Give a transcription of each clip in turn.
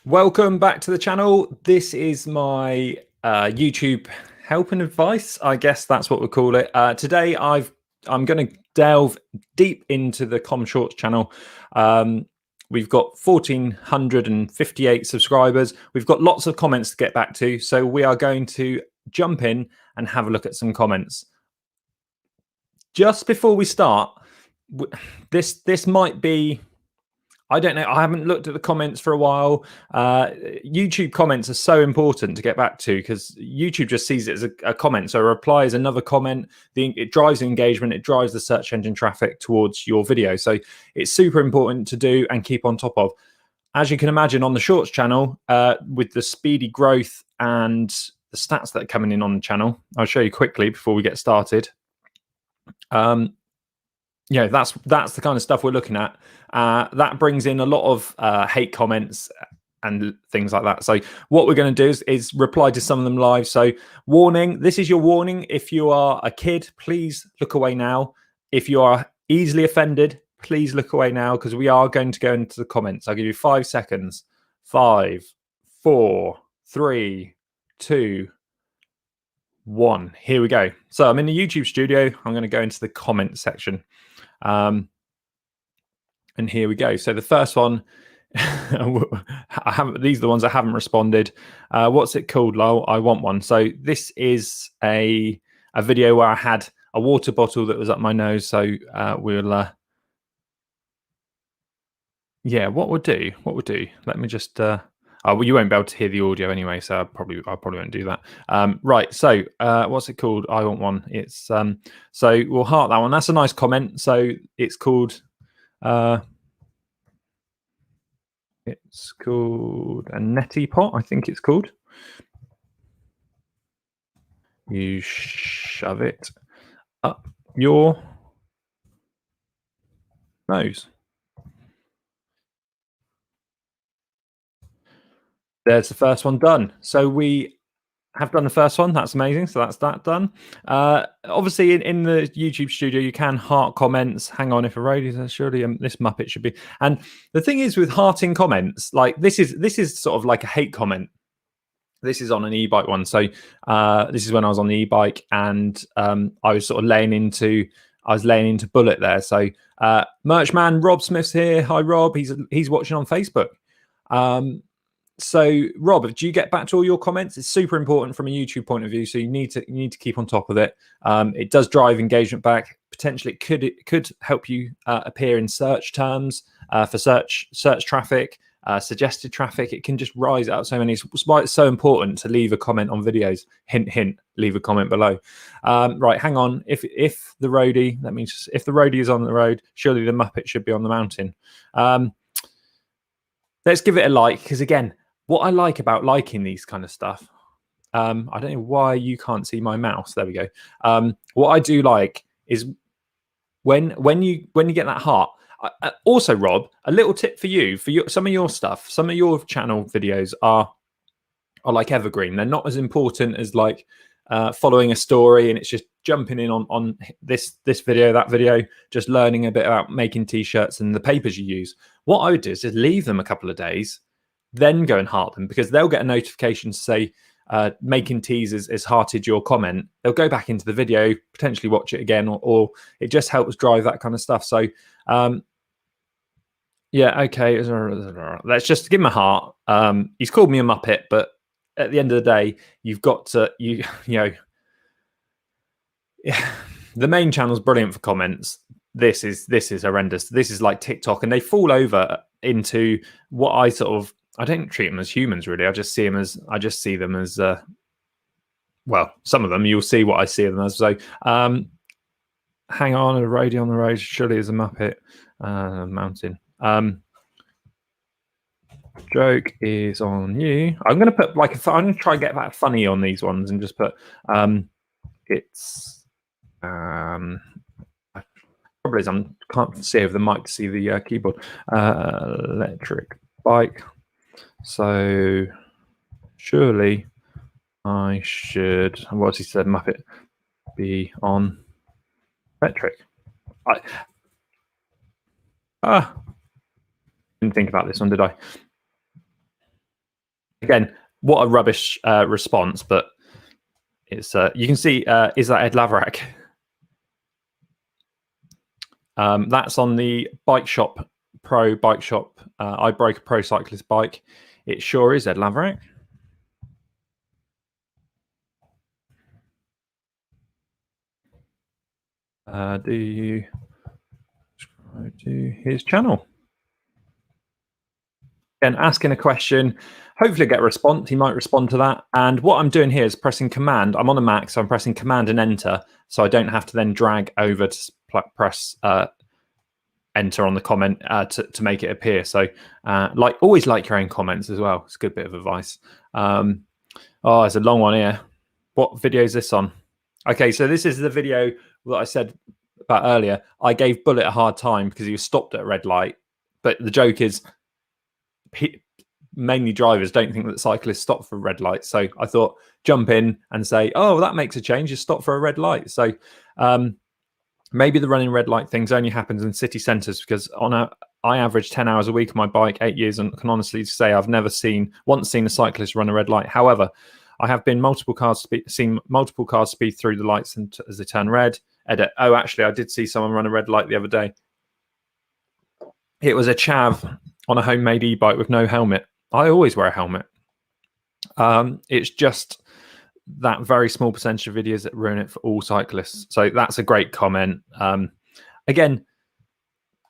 Welcome back to the channel. This is my YouTube help and advice. I guess that's what we'll call it. Today, I'm going to delve deep into the Com Shorts channel. We've got 1,458 subscribers. We've got lots of comments to get back to, so we are going to jump in and have a look at some comments. Just before we start, this might be, I don't know. I haven't looked at the comments for a while. YouTube comments are so important to get back to because YouTube just sees it as a comment. So a reply is another comment. It drives engagement. It drives the search engine traffic towards your video. So it's super important to do and keep on top of. As you can imagine on the Shorts channel, with the speedy growth and the stats that are coming in on the channel, I'll show you quickly before we get started. Yeah, that's the kind of stuff we're looking at. That brings in a lot of hate comments and things like that. So what we're going to do is reply to some of them live. So warning, this is your warning. If you are a kid, please look away now. If you are easily offended, please look away now because we are going to go into the comments. I'll give you 5 seconds. 5, 4, 3, 2, 1. Here we go. So I'm in the YouTube studio. I'm going to go into the comment section. And here we go. So the first one, these are the ones I haven't responded. What's it called, lol? I want one. So this is a video where I had a water bottle that was up my nose. So we'll, yeah, what we'll do, let me just, oh, well, you won't be able to hear the audio anyway, so I probably won't do that. Right, so what's it called? I want one. It's so we'll heart that one. That's a nice comment. So it's called a neti pot, I think it's called. You shove it up your nose. There's the first one done. So we have done the first one. That's amazing. So that's that done. Obviously, in the YouTube studio, you can heart comments. Hang on, if a roadie, surely this Muppet should be. And the thing is with hearting comments, like this is sort of like a hate comment. This is on an e-bike one. So this is when I was on the e-bike and I was sort of laying into Bullet there. So merch man Rob Smith's here. Hi Rob. He's watching on Facebook. So Rob, do you get back to all your comments? It's super important from a YouTube point of view, so you need to keep on top of it. It does drive engagement back. Potentially it could help you appear in search terms for search traffic, suggested traffic. It can just rise out so many. It's why it's so important to leave a comment on videos. Hint hint, leave a comment below. Right, hang on. If the roadie, that means if the roadie is on the road, surely the Muppet should be on the mountain. Let's give it a like, because again, what I like about liking these kind of stuff, I don't know why you can't see my mouse. There we go. What I do like is when you get that heart. Also, Rob, a little tip for you, some of your stuff, some of your channel videos are like evergreen. They're not as important as like following a story and it's just jumping in on this video, that video, just learning a bit about making t-shirts and the papers you use. What I would do is just leave them a couple of days, then go and heart them, because they'll get a notification to say making teas has hearted your comment. They'll go back into the video, potentially watch it again, or it just helps drive that kind of stuff. So yeah, okay, let's just give him a heart. He's called me a Muppet, but at the end of the day, you've got to you know, yeah, the main channel's brilliant for comments. This is horrendous. This is like TikTok, and they fall over into what I don't treat them as humans really. I just see them as well, some of them you'll see what I see them as. So hang on, a roadie on the road surely is a Muppet. Mountain. Joke is on you. I'm gonna put like I'm gonna try and get that funny on these ones and just put it's probably is I can't see over the mic to see the keyboard. Electric bike. So surely I should, what's he said, Muppet, be on electric. Didn't think about this one, did I? Again, what a rubbish response, but it's you can see, is that Ed Laverack? That's on the Bike Shop Pro Bike Shop. I broke a Pro Cyclist bike. It sure is Ed Laverack. Do you subscribe to his channel? Again, asking a question, hopefully get a response. He might respond to that. And what I'm doing here is pressing Command. I'm on a Mac, so I'm pressing Command and Enter, so I don't have to then drag over to press Enter on the comment to make it appear. So, always like your own comments as well. It's a good bit of advice. Oh, it's a long one here. What video is this on? Okay, so this is the video that I said about earlier. I gave Bullet a hard time because he was stopped at a red light. But the joke is, mainly drivers don't think that cyclists stop for red lights. So I thought, jump in and say, oh, that makes a change. You stop for a red light. So maybe the running red light things only happens in city centres, because I average 10 hours a week on my bike, 8 years, and can honestly say I've never once seen a cyclist run a red light. However, I have been seen multiple cars speed through the lights as they turn red. Oh, actually, I did see someone run a red light the other day. It was a chav on a homemade e-bike with no helmet. I always wear a helmet. It's just that very small percentage of videos that ruin it for all cyclists. So that's a great comment. Again,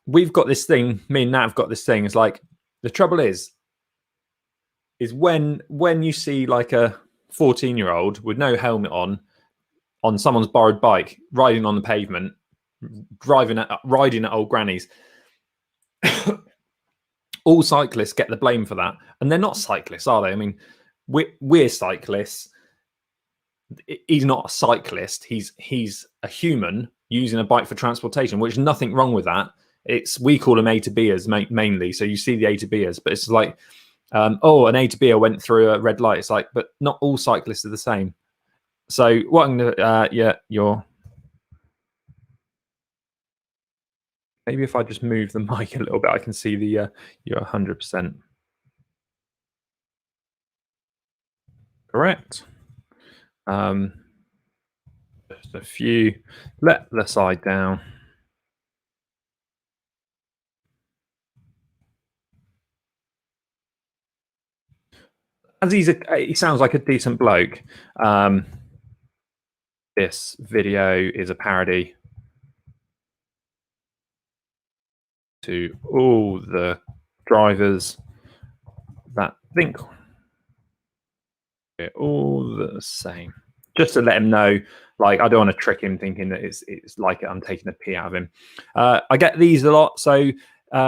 we've got this thing, me and Nat have got this thing. It's like, the trouble is when you see like a 14-year-old with no helmet on someone's borrowed bike, riding on the pavement, riding at old grannies, all cyclists get the blame for that. And they're not cyclists, are they? I mean, we're cyclists. He's not a cyclist. He's a human using a bike for transportation, which is nothing wrong with that. We call them A to Bers mainly. So you see the A to Bers, but it's like, oh, an A to B went through a red light. It's like, but not all cyclists are the same. So what I'm gonna, maybe if I just move the mic a little bit, I can see the you're 100% correct. Just a few. Let the side down. As he sounds like a decent bloke. This video is a parody to all the drivers that think we're all the same. Just to let him know, like, I don't want to trick him thinking that it's like I'm taking a pee out of him. I get these a lot. So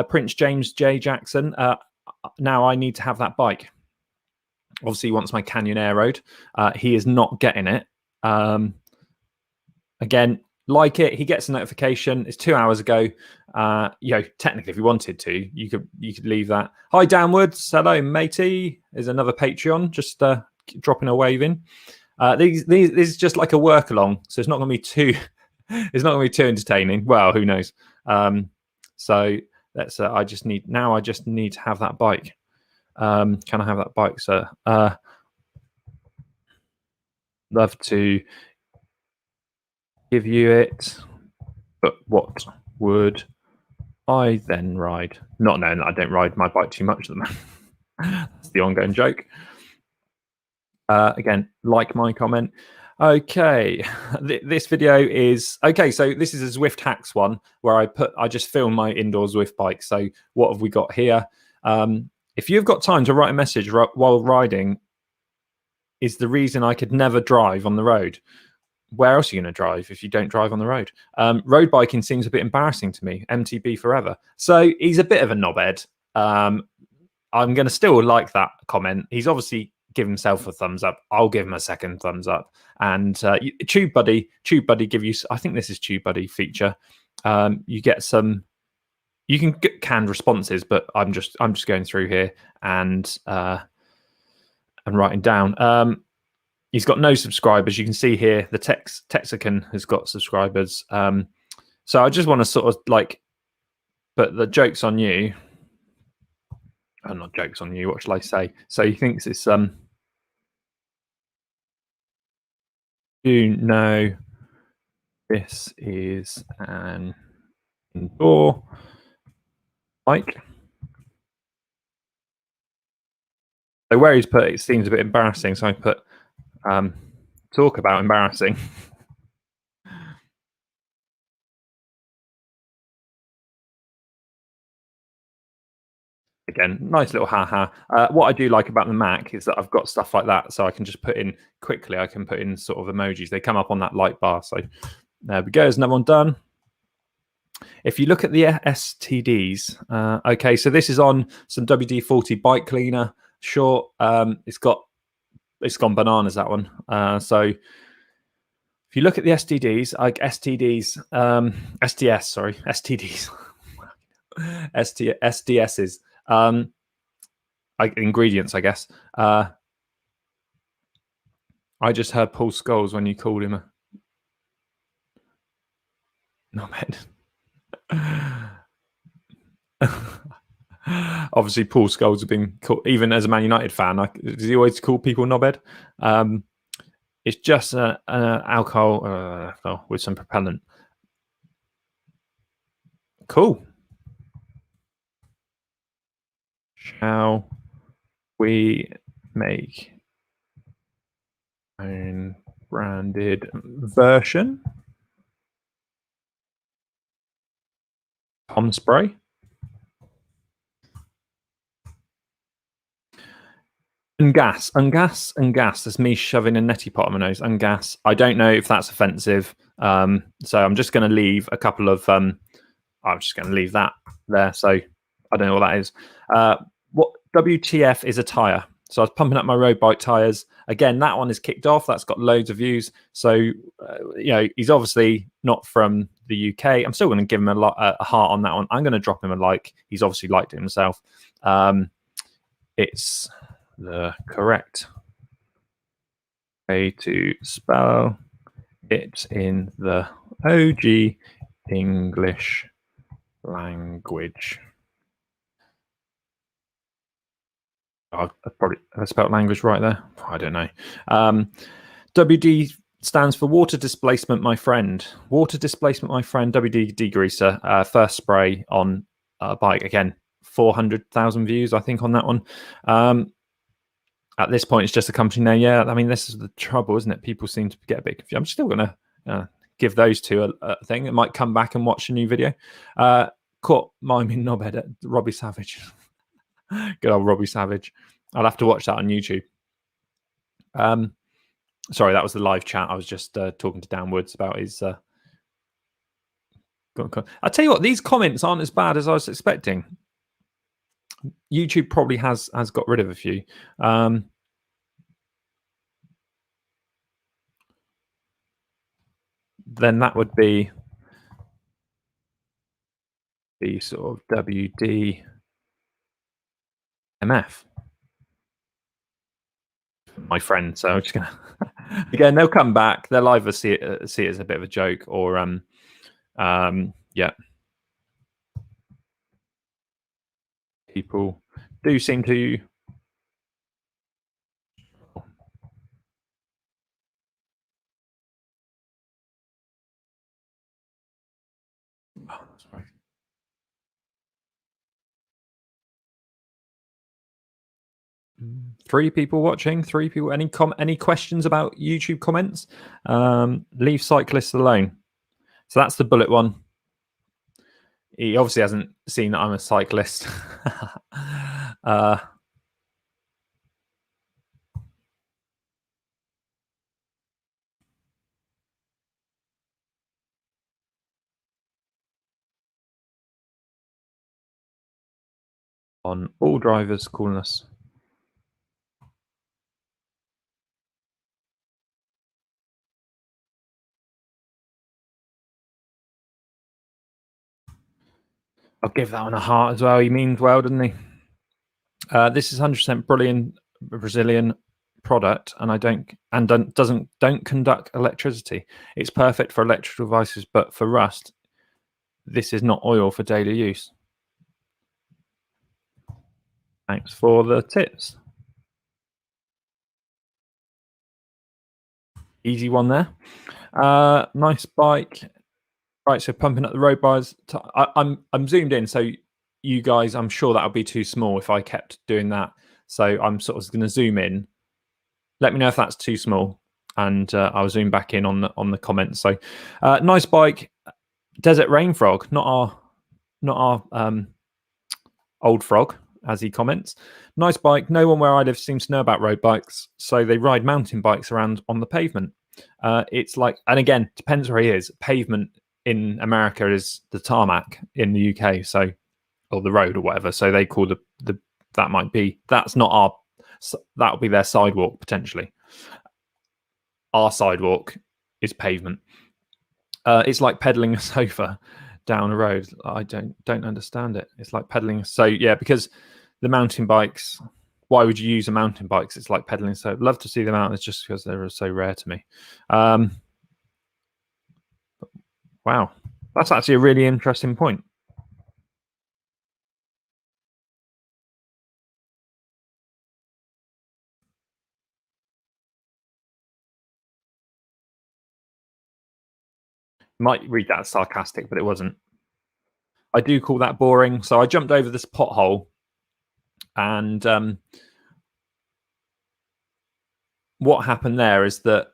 Prince James J. Jackson, now I need to have that bike. Obviously, he wants my Canyon Air Road. He is not getting it. Again, like it, he gets a notification. It's 2 hours ago. Technically, if you wanted to, you could leave that. Hi, Downwards. Hello, matey. There's another Patreon. Just dropping a wave in. This is just like a work along, so it's not going to be too. It's not going to be too entertaining. Well, who knows? So that's. I just need to have that bike. Can I have that bike, sir? Love to give you it, but what would I then ride? Not knowing that I don't ride my bike too much at the moment. That's the ongoing joke. Again, like my comment. Okay, this video is okay. So this is a Zwift Hacks one where I just filmed my indoor Zwift bike. So what have we got here? If you've got time to write a message while riding, is the reason I could never drive on the road. Where else are you going to drive if you don't drive on the road? Road biking seems a bit embarrassing to me. MTB forever. So he's a bit of a knobhead. I'm going to still like that comment. He's obviously given himself a thumbs up. I'll give him a second thumbs up. And TubeBuddy give you. I think this is TubeBuddy feature. You get some. You can get canned responses, but I'm just going through here and writing down. He's got no subscribers. You can see here the Texican has got subscribers. So I just want to sort of like, but the joke's on you. I'm not jokes on you. What shall I say? So he thinks it's you know, this is an indoor bike. So where he's put it seems a bit embarrassing. So I put talk about embarrassing. Again, nice little haha. What I do like about the Mac is that I've got stuff like that, so I can just put in quickly. I can put in sort of emojis. They come up on that light bar. So there we go. There's another one done. If you look at the STDs, okay, so this is on some WD-40 bike cleaner. Short. It's gone bananas, that one. So if you look at the STDs, like STDs, STS, sorry, STDs, SDSs. Ingredients, I guess. I just heard Paul Scholes when you called him a knobhead. Obviously, Paul Scholes has been called, even as a Man United fan, does he always call people knobhead? It's just an alcohol with some propellant. Cool. Shall we make own branded version? Tom spray. Ungas. That's me shoving a neti pot on my nose. Ungas. I don't know if that's offensive. So I'm just going to leave a couple of. I'm just going to leave that there. So I don't know what that is. What WTF is a tire? So I was pumping up my road bike tires. Again, that one is kicked off. That's got loads of views. So he's obviously not from the UK. I'm still going to give him a heart on that one. I'm going to drop him a like. He's obviously liked it himself. It's the correct way to spell it in the OG English language. I spelled language right there. I don't know. WD stands for water displacement, my friend. Water displacement, my friend. WD degreaser. First spray on a bike. Again, 400,000 views, I think, on that one. At this point, it's just a company name. Yeah, I mean, this is the trouble, isn't it? People seem to get a bit confused. I'm still going to give those two a thing. It might come back and watch a new video. Caught miming knobhead at Robbie Savage. Good old Robbie Savage. I'll have to watch that on YouTube. Sorry, that was the live chat. I was just talking to Dan Woods about his. I'll tell you what, these comments aren't as bad as I was expecting. YouTube probably has got rid of a few. Then that would be the sort of WD MF, my friend. So I'm just gonna again, they'll come back. They'll either see it as a bit of a joke or yeah. People do seem to sorry. Three people watching. Three people. Any questions about YouTube comments? Leave cyclists alone. So that's the bullet one. He obviously hasn't seen that I'm a cyclist. On all drivers calling us. I'll give that one a heart as well. He means well, doesn't he? This is 100% brilliant Brazilian product, and don't conduct electricity. It's perfect for electrical devices, but for rust, this is not oil for daily use. Thanks for the tips. Easy one there. Nice bike. Right, so pumping up the road bars. I'm zoomed in, so you guys, I'm sure that'll be too small if I kept doing that. So I'm sort of going to zoom in. Let me know if that's too small, and I'll zoom back in on the comments. So, nice bike, Desert Rain Frog, not our old frog, as he comments. Nice bike. No one where I live seems to know about road bikes, so they ride mountain bikes around on the pavement. It's like, and again, depends where he is. Pavement in America is the tarmac in the UK, so, or the road or whatever. So they call the that's not our, that'll be their sidewalk potentially. Our sidewalk is pavement. It's like pedaling a sofa down a road. I don't understand it. It's like pedaling. So yeah, because the mountain bikes, why would you use a mountain bike? It's like pedaling. So I'd love to see them out. It's just because they're so rare to me. Wow, that's actually a really interesting point. Might read that as sarcastic, but it wasn't. I do call that boring. So I jumped over this pothole, and what happened there is that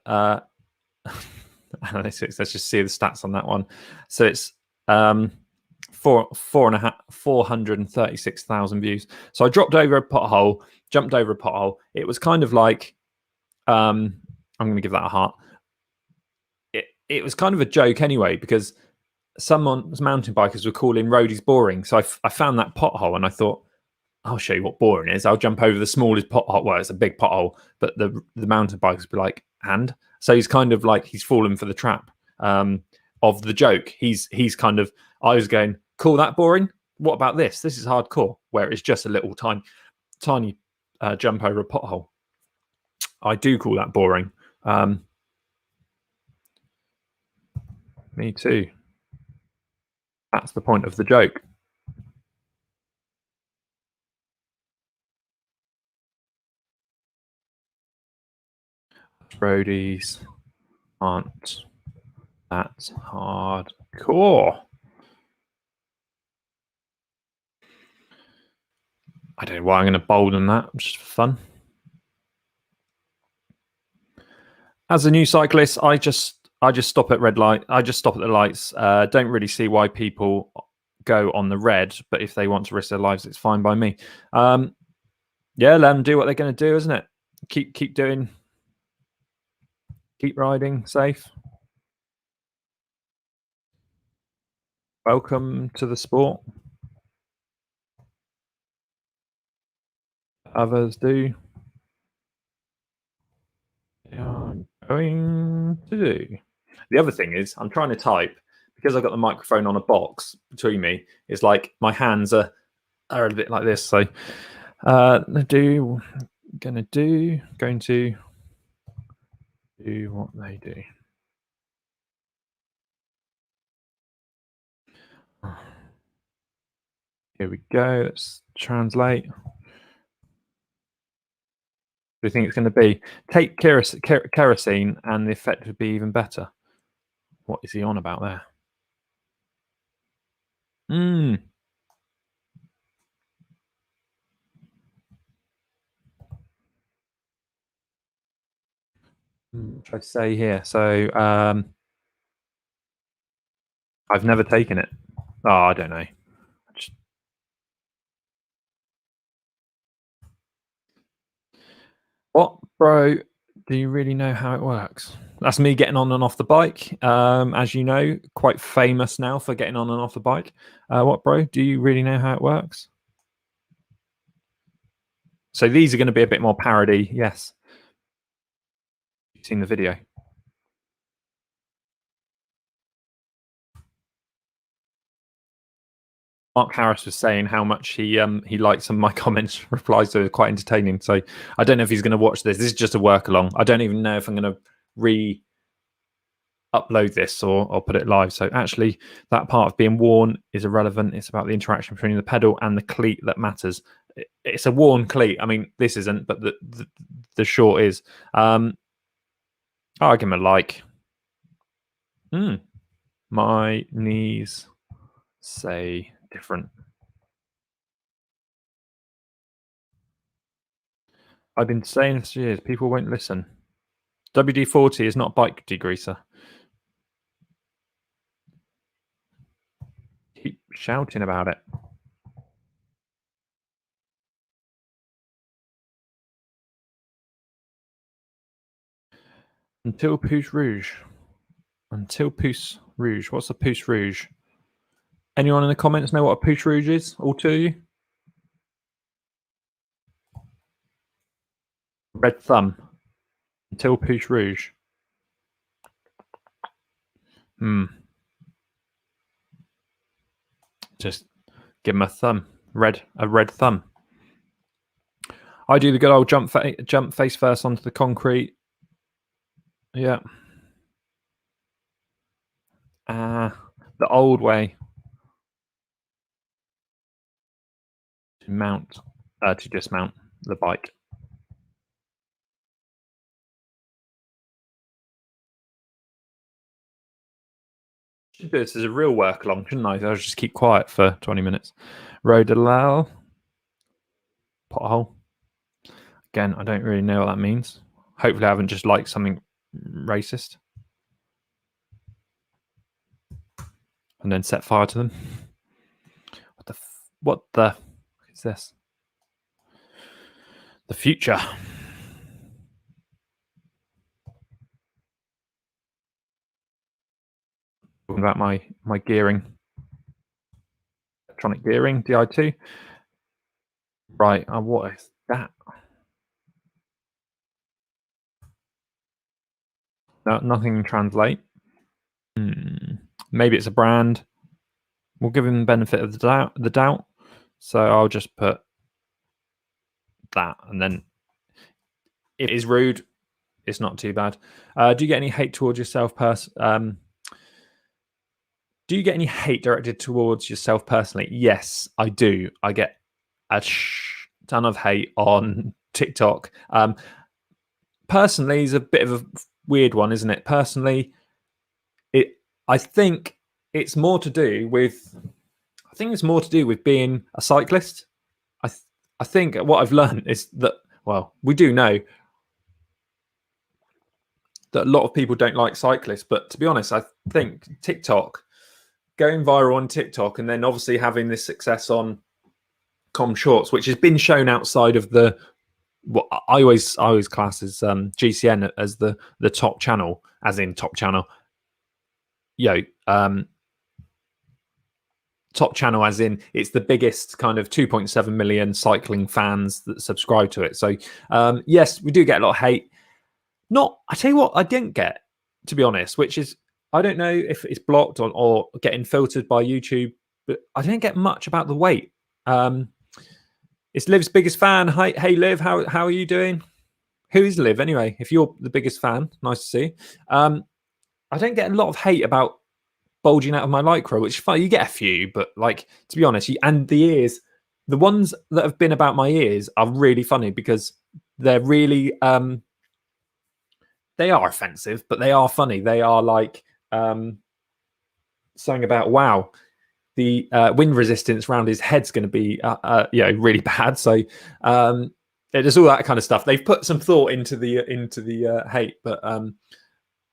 analytics. Let's just see the stats on that one. So it's 436,000 views. So I dropped over a pothole, jumped over a pothole. It was kind of like, I'm going to give that a heart. It was kind of a joke anyway, because someone's mountain bikers were calling roadies boring. So I found that pothole and I thought, I'll show you what boring is. I'll jump over the smallest pothole. Well, it's a big pothole, but the mountain bikers be like, and so he's kind of like, he's fallen for the trap of the joke. He's kind of, I was going, cool, that boring. What about this? This is hardcore, where it's just a little tiny jump over a pothole. I do call that boring. Me too. That's the point of the joke. Roadies aren't that hardcore. I don't know why I'm going to bolden that, just for fun. As a new cyclist, I just stop at red light. I just stop at the lights. Don't really see why people go on the red, but if they want to risk their lives, it's fine by me. Yeah, let them do what they're going to do, isn't it? Keep doing. Keep riding safe. Welcome to the sport. Others do. They are going to do. The other thing is, I'm trying to type, because I've got the microphone on a box between me. It's like my hands are a bit like this. So going to do what they do. Here we go. Let's translate. What do you think it's going to be? Take kerosene and the effect would be even better. What is he on about there? Try to say here. So I've never taken it. Oh, I don't know. What, bro? Do you really know how it works? That's me getting on and off the bike. As you know, quite famous now for getting on and off the bike. What, bro? Do you really know how it works? So these are going to be a bit more parody. Yes. You've seen the video. Mark Harris was saying how much he liked some of my comments, replies to it, quite entertaining. So I don't know if he's going to watch this. This is just a work along. I don't even know if I'm going to upload this or put it live. So actually, that part of being worn is irrelevant. It's about the interaction between the pedal and the cleat that matters. it's a worn cleat. I mean, this isn't, but the short is. I'll give him a like. My knees say different. I've been saying this for years. People won't listen. WD-40 is not bike degreaser. Keep shouting about it. Until Pouce Rouge. Until Pouce Rouge. What's a Pouce Rouge? Anyone in the comments know what a Pouce Rouge is? All two of you? Red thumb. Until Pouce Rouge. Just give him a thumb. A red thumb. I do the good old jump face first onto the concrete. Yeah. The old way. To dismount the bike. Should do this as a real work along, shouldn't I? I'll just keep quiet for 20 minutes. Road allow. Pothole. Again, I don't really know what that means. Hopefully I haven't just liked something racist. And then set fire to them. What the is this? The future. Talking about my gearing. Electronic gearing, DI2. Right, what is that? No, nothing can translate. Maybe it's a brand. We'll give him the benefit of the doubt. So I'll just put that, and then it is rude. It's not too bad. Do you get any hate towards yourself Do you get any hate directed towards yourself personally? Yes, I do. I get a ton of hate on TikTok. Personally, is a bit of a weird one, isn't it? Personally, I think it's more to do with. I think it's more to do with being a cyclist. I think what I've learned is that, well, we do know that a lot of people don't like cyclists, but to be honest, I think TikTok, going viral on TikTok, and then obviously having this success on Com Shorts, which has been shown outside of what I always class as GCN as the top channel, as in top channel. Top channel as in it's the biggest kind of 2.7 million cycling fans that subscribe to it. So yes, we do get a lot of hate. I tell you what I didn't get, to be honest, which is, I don't know if it's blocked or getting filtered by YouTube, but I didn't get much about the weight. It's Liv's biggest fan. Hey Liv, how are you doing? Who is Liv anyway? If you're the biggest fan, nice to see. I don't get a lot of hate about bulging out of my lycra, which is fine. You get a few, but like, to be honest, and the ears, the ones that have been about my ears are really funny because they're really they are offensive, but they are funny. They are like something about, wow, the wind resistance around his head's going to be really bad. So there's all that kind of stuff. They've put some thought into the hate, but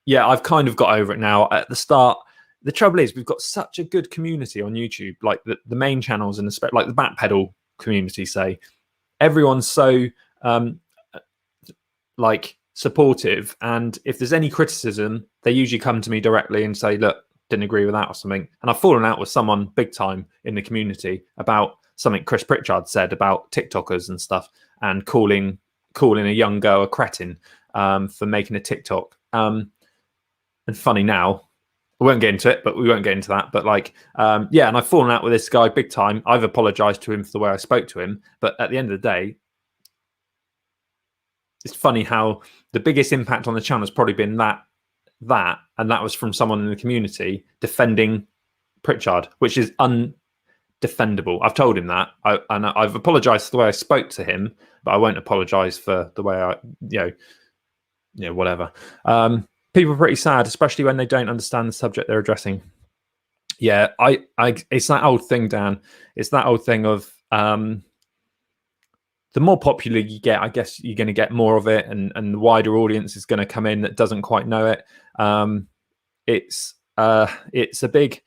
yeah, I've kind of got over it now. At the start, the trouble is we've got such a good community on YouTube, like the main channels and like the backpedal community, say, everyone's so like supportive, and if there's any criticism, they usually come to me directly and say, look, didn't agree with that or something. And I've fallen out with someone big time in the community about something Chris Pritchard said about TikTokers and stuff, and calling a young girl a cretin for making a TikTok. And funny now, we won't get into it, but we won't get into that. But like, yeah, and I've fallen out with this guy big time. I've apologized to him for the way I spoke to him. But at the end of the day, it's funny how the biggest impact on the channel has probably been that, and that was from someone in the community defending Pritchard, which is defendable. I've told him that, and I've apologized for the way I spoke to him, but I won't apologize for the way I, whatever. People are pretty sad, especially when they don't understand the subject they're addressing. Yeah, I it's that old thing, Dan. It's that old thing of the more popular you get, I guess you're going to get more of it, and the wider audience is going to come in that doesn't quite know it. It's a big.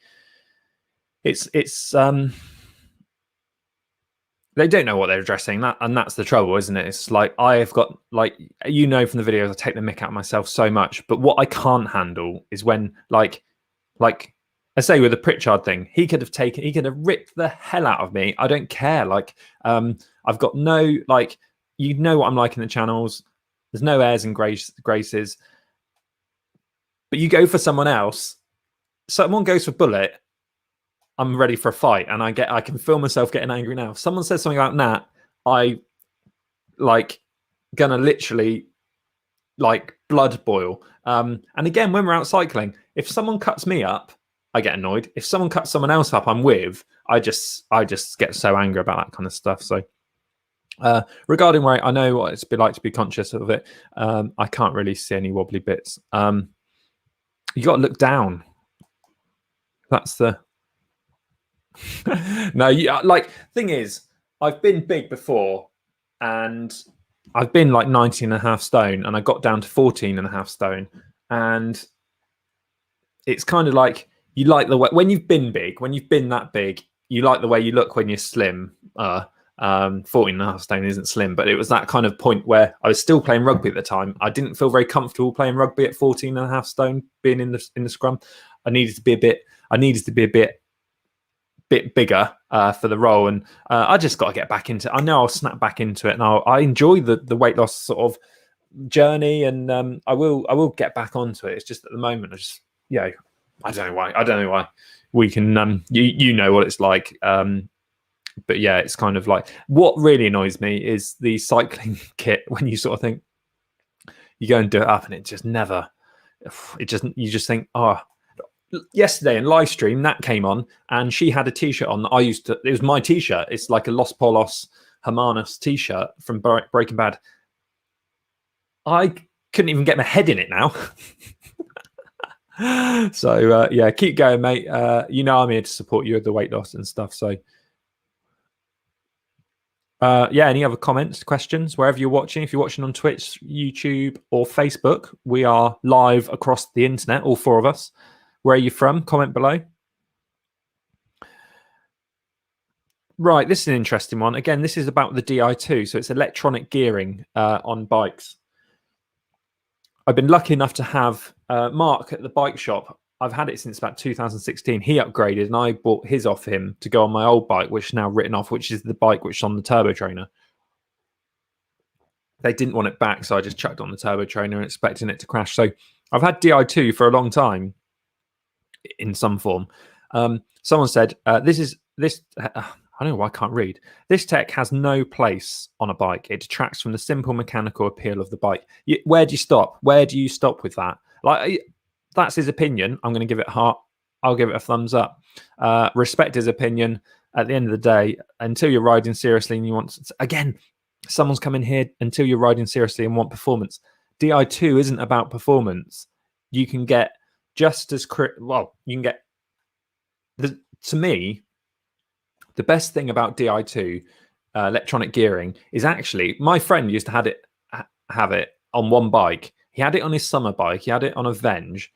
It's they don't know what they're addressing, and that's the trouble, isn't it? It's like I've got, like, from the videos, I take the mick out of myself so much, but what I can't handle is when like I say with the Pritchard thing, he could have ripped the hell out of me. I don't care. Like, I've got no, like, what I'm like in the channels. There's no airs and graces. But you go for someone else, someone goes for Bullet, I'm ready for a fight, and I can feel myself getting angry now. If someone says something about Nat, I gonna literally blood boil. And again, when we're out cycling, if someone cuts me up, I get annoyed. If someone cuts someone else up I'm with, I just get so angry about that kind of stuff. So regarding weight, I know what it's been like to be conscious of it. I can't really see any wobbly bits. You got to look down. That's the no. Thing is, I've been big before, and I've been like 19.5 stone, and I got down to 14.5 stone, and it's kind of like, you like the way when you've been that big, you like the way you look when you're slim. 14.5 stone isn't slim, but it was that kind of point where I was still playing rugby at the time. I didn't feel very comfortable playing rugby at 14.5 stone, being in the scrum. I needed to be a bit bigger for the role, and I just got to get back into it. I know I'll snap back into it, and I enjoy the weight loss sort of journey, and I will get back onto it. It's just at the moment, I don't know why. We can you know what it's like. But yeah, it's kind of like, what really annoys me is the cycling kit, when you sort of think you go and do it up and it just never, you just think, oh. Yesterday in live stream, Nat came on and she had a t-shirt on that it was my t-shirt. It's like a Los Polos Hermanos t-shirt from Breaking Bad. I couldn't even get my head in it now. So yeah, keep going, mate. I'm here to support you with the weight loss and stuff. So yeah, any other comments, questions, wherever you're watching? If you're watching on Twitch, YouTube, or Facebook, we are live across the internet, all four of us. Where are you from? Comment below. Right, this is an interesting one. Again, this is about the Di2, so it's electronic gearing on bikes. I've been lucky enough to have Mark at the bike shop. I've had it since about 2016. He upgraded, and I bought his off him to go on my old bike, which is now written off, which is the bike which is on the turbo trainer. They didn't want it back, so I just chucked on the turbo trainer, expecting it to crash. So I've had Di2 for a long time, in some form. Someone said I don't know why I can't read. This tech has no place on a bike. It detracts from the simple mechanical appeal of the bike. Where do you stop? Where do you stop with that? Like, that's his opinion. I'm going to give it a heart. I'll give it a thumbs up. Respect his opinion. At the end of the day, until you're riding seriously and you want to, again, someone's coming here until you're riding seriously and want performance. Di2 isn't about performance. You can get just as you can get to me, the best thing about Di2 electronic gearing is, actually, my friend used to have it on one bike. He had it on his summer bike. He had it on a Venge.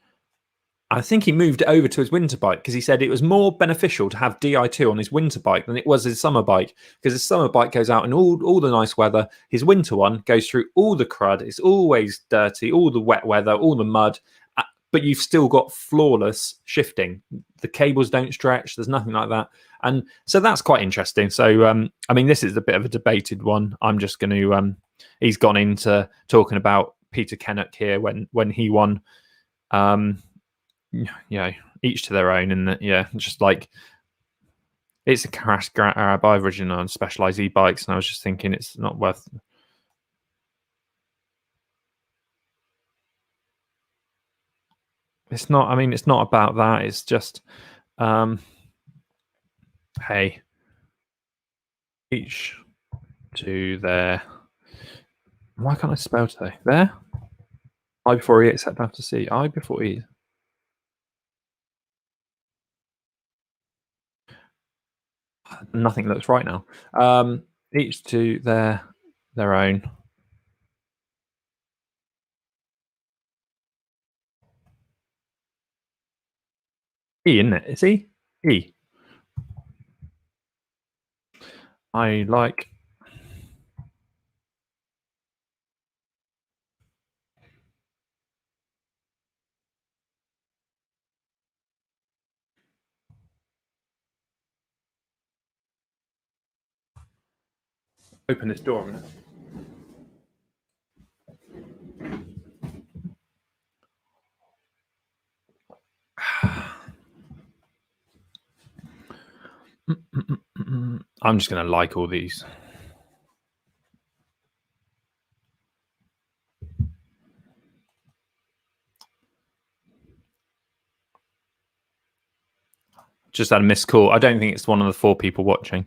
I think he moved it over to his winter bike because he said it was more beneficial to have Di2 on his winter bike than it was his summer bike, because his summer bike goes out in all the nice weather. His winter one goes through all the crud. It's always dirty, all the wet weather, all the mud, but you've still got flawless shifting. The cables don't stretch. There's nothing like that. And so that's quite interesting. So, I mean, this is a bit of a debated one. I'm just going to, he's gone into talking about Peter Kennock here when he won. Each to their own. And just like, it's a crash grab. I've originally on Specialized e-bikes, and I was just thinking it's not worth. It's not. I mean, it's not about that. It's just, hey, each to their. Why can't I spell today? There. I before E except after C. I before E. Nothing looks right now. Each to their own. E, isn't it? Is E? E. I like. Open this door a minute. I'm just going to like all these. Just had a missed call. I don't think it's one of the 4 people watching.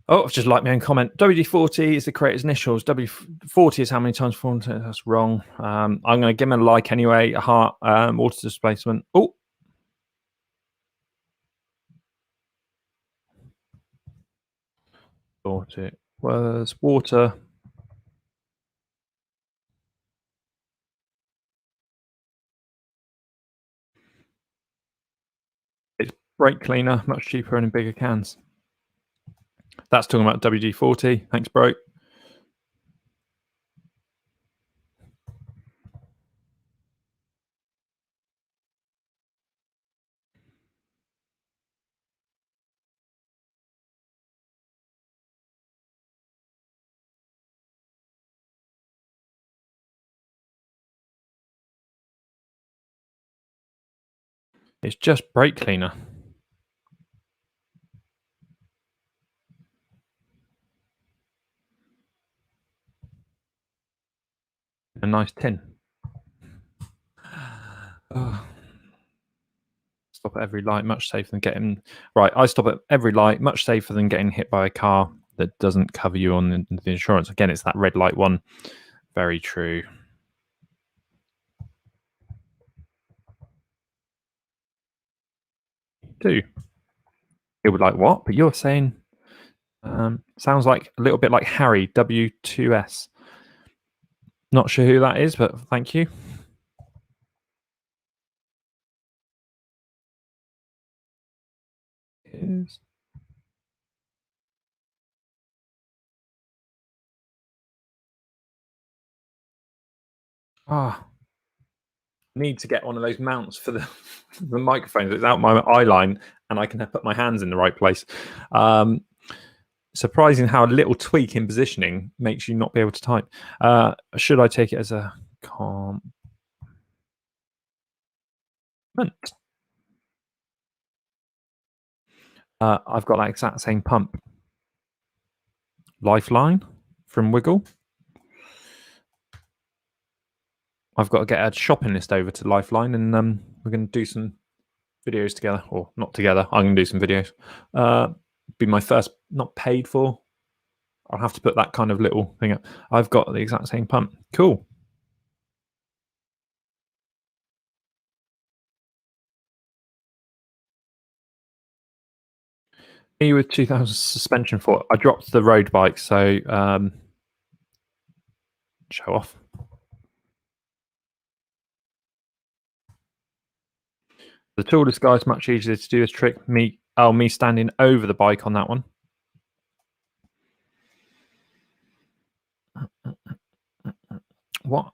Oh, I've just liked my own comment. WD-40 is the creator's initials. W40 is how many times 4. That's wrong. I'm going to give him a like anyway. A heart. Water displacement. Oh. Thought it was water. It's brake cleaner, much cheaper and in bigger cans. That's talking about WD-40. Thanks, bro. It's just brake cleaner. A nice tin. Oh. Stop at every light, much safer than getting. Right, I stop at every light, much safer than getting hit by a car that doesn't cover you on the insurance. Again, it's that red light one. Very true. Do. It would like what? But you're saying sounds like a little bit like Harry W2S. Not sure who that is, but thank you. Is need to get one of those mounts for the the microphones. It's out my eye line, and I can put my hands in the right place. Surprising how a little tweak in positioning makes you not be able to type. Should I take it as a comment? I've got that exact same pump. Lifeline from Wiggle. I've got to get a shopping list over to Lifeline, and we're going to do some videos together, or not together. I'm going to do some videos. Be my first, not paid for. I'll have to put that kind of little thing up. I've got the exact same pump. Cool. Me with 2000 suspension for. I dropped the road bike, so show off. The tallest guy is much easier to do this trick. Me standing over the bike on that one. What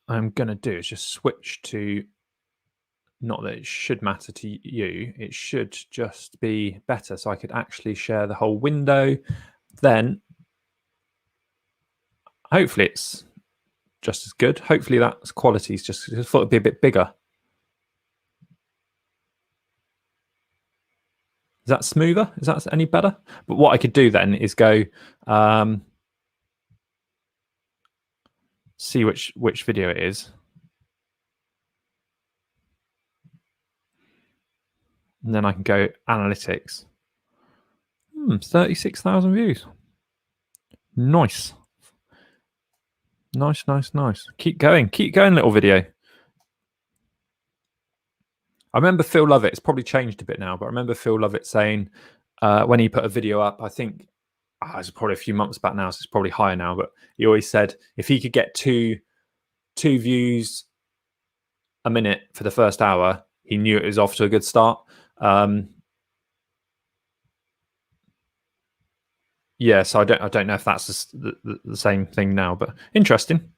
I'm going to do is just switch to, not that it should matter to you, it should just be better. So I could actually share the whole window. Then hopefully it's just as good. Hopefully that quality is just, I thought it'd be a bit bigger. Is that smoother? Is that any better? But what I could do then is go see which video it is. And then I can go analytics. 36,000 views. Nice. Nice. Keep going, little video. I remember Phil Lovett, it's probably changed a bit now, but I remember Phil Lovett saying when he put a video up, I think it's probably a few months back now, so it's probably higher now, but he always said if he could get two views a minute for the first hour, he knew it was off to a good start. Yeah, so I don't know if that's the same thing now, but interesting.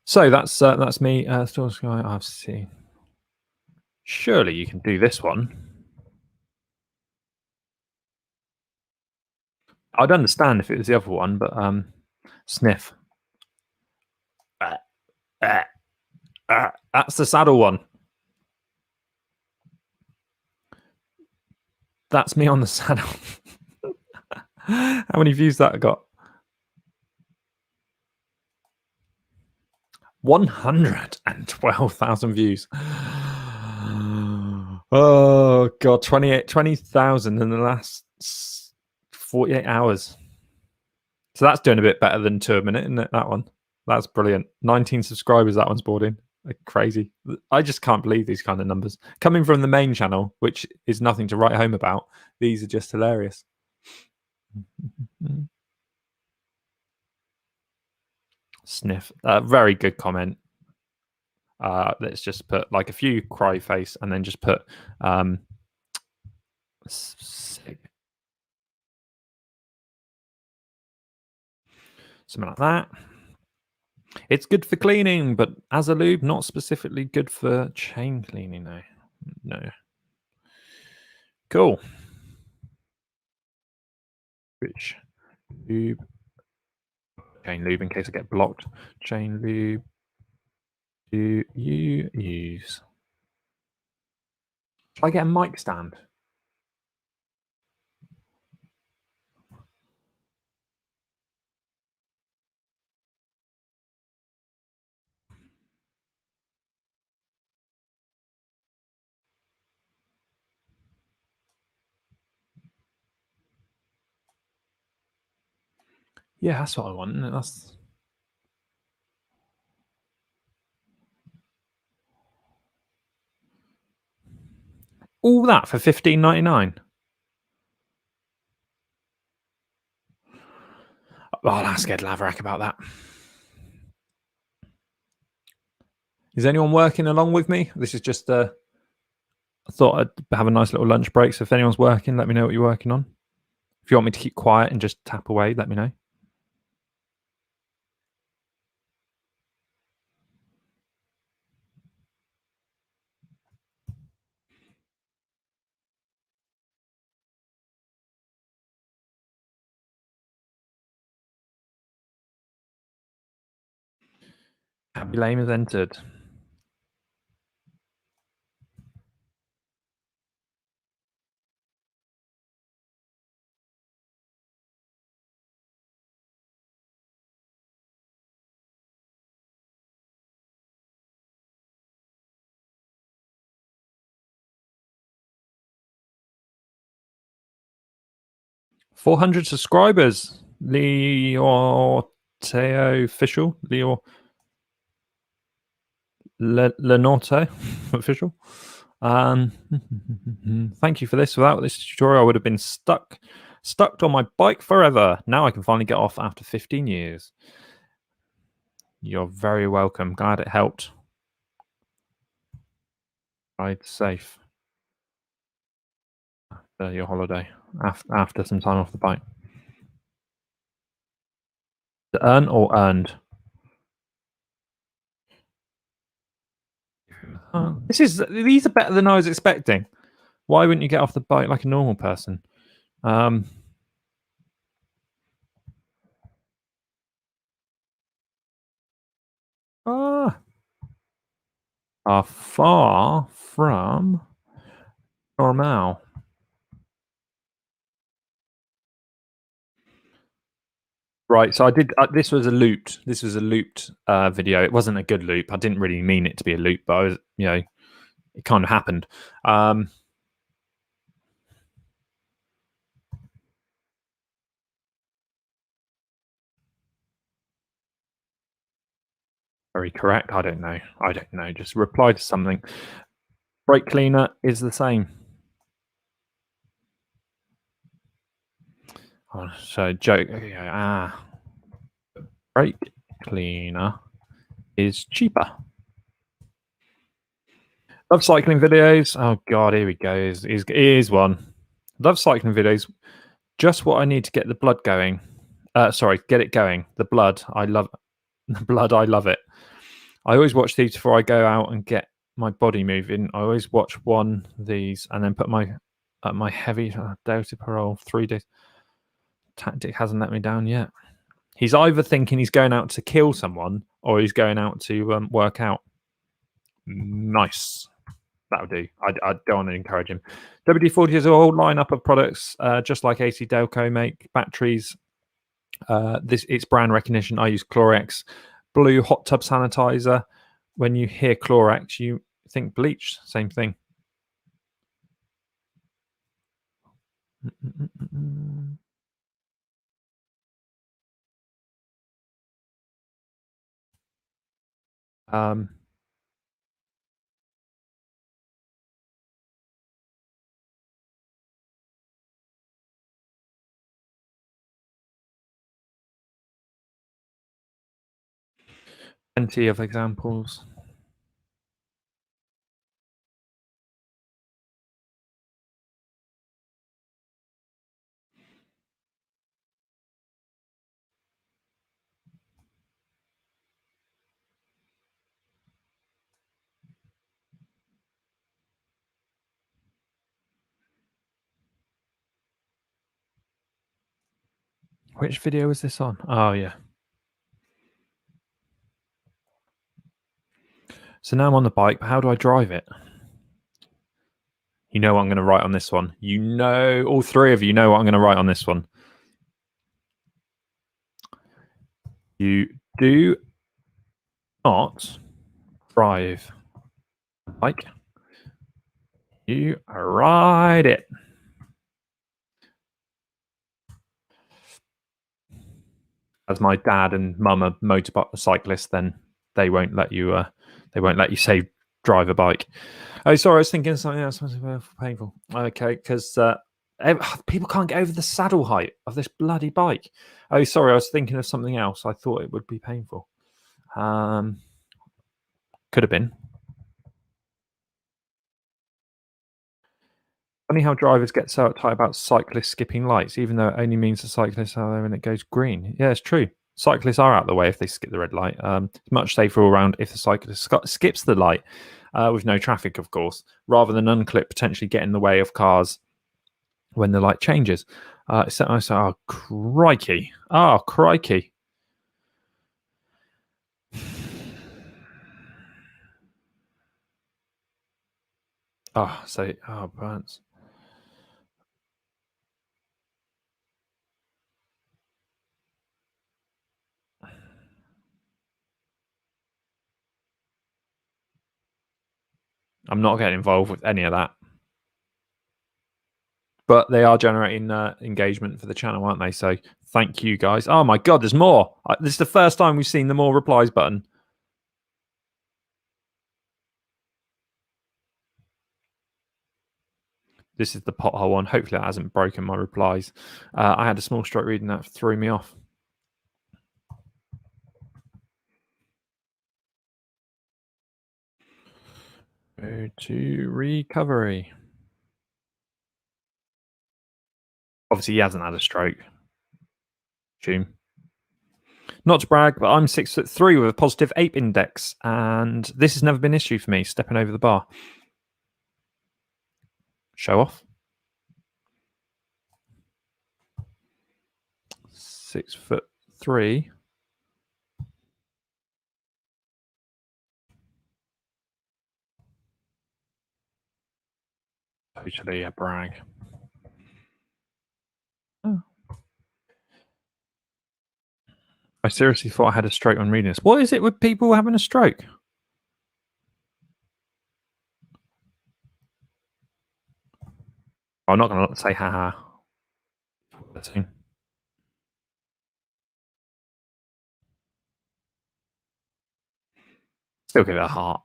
So that's me. Still Sky, I've seen. Surely you can do this one. I'd understand if it was the other one, but sniff. That's the saddle one. That's me on the saddle. How many views that got? 112,000 views. Oh god, 20,000 in the last 48 hours. So that's doing a bit better than 2 a minute, isn't it? That one. That's brilliant. 19 subscribers, that one's brought in. Crazy. I just can't believe these kind of numbers. Coming from the main channel, which is nothing to write home about, these are just hilarious. Sniff. Very good comment. Let's just put like a few cry face and then just put something like that. It's good for cleaning, but as a lube, not specifically good for chain cleaning. No. Cool. Which lube? Chain lube, in case I get blocked. Chain lube do you use? Should I get a mic stand? Yeah, that's what I want. That's all that for $15.99. Oh, I'll ask Ed Laverack about that. Is anyone working along with me? This is just I thought I'd have a nice little lunch break. So if anyone's working, let me know what you're working on. If you want me to keep quiet and just tap away, let me know. Happy Lame has entered. $400 subscribers. Leo Teo official. Leo Lenorte official. Thank you for this. Without this tutorial, I would have been stuck on my bike forever. Now I can finally get off after 15 years. You're very welcome. Glad it helped. Ride safe after your holiday, after some time off the bike. To earn or earned? These are better than I was expecting. Why wouldn't you get off the bike like a normal person? Are far from normal. Right, so I did. This was a looped video. It wasn't a good loop. I didn't really mean it to be a loop, but I was, it kind of happened. Very correct. I don't know. I don't know. Just reply to something. Brake cleaner is the same. Oh, so joke. Brake cleaner is cheaper. Love cycling videos. Oh God, here we go. Here's one. Love cycling videos. Just what I need to get the blood going. Sorry, get it going. The blood. I love the blood. I love it. I always watch these before I go out and get my body moving. I always watch one of these and then put my heavy Delta Parole 3 days. Tactic hasn't let me down yet. He's either thinking he's going out to kill someone or he's going out to work out. Nice. That'll do. I don't want to encourage him. WD-40 has a whole lineup of products, just like AC Delco make. Batteries. It's brand recognition. I use Clorox Blue hot tub sanitizer. When you hear Clorox, you think bleach. Same thing. Plenty of examples. Which video was this on? Oh, yeah. So now I'm on the bike, but how do I drive it? You know what I'm going to write on this one. You know, all three of you know what I'm going to write on this one. You do not drive a bike. You ride it. As my dad and mum are motorcyclists, then they won't let you. They won't let you say drive a bike. Oh, sorry, I was thinking something else. Painful. Okay, because people can't get over the saddle height of this bloody bike. Oh, sorry, I was thinking of something else. I thought it would be painful. Could have been. Funny how drivers get so uptight about cyclists skipping lights, even though it only means the cyclists are there and it goes green. Yeah, it's true. Cyclists are out of the way if they skip the red light. It's much safer all around if the cyclist skips the light with no traffic, of course, rather than unclip, potentially get in the way of cars when the light changes. Oh, crikey. Oh, crikey. Burns. I'm not getting involved with any of that. But they are generating engagement for the channel, aren't they? So thank you, guys. Oh, my God, there's more. This is the first time we've seen the more replies button. This is the pothole one. Hopefully that hasn't broken my replies. I had a small stroke reading that threw me off. Go to recovery. Obviously, he hasn't had a stroke. Assume. Not to brag, but I'm 6'3" with a positive ape index, and this has never been an issue for me, stepping over the bar. Show off. 6'3". Totally a brag. Oh. I seriously thought I had a stroke on reading this. What is it with people having a stroke? I'm not going to say haha. Still give it a heart.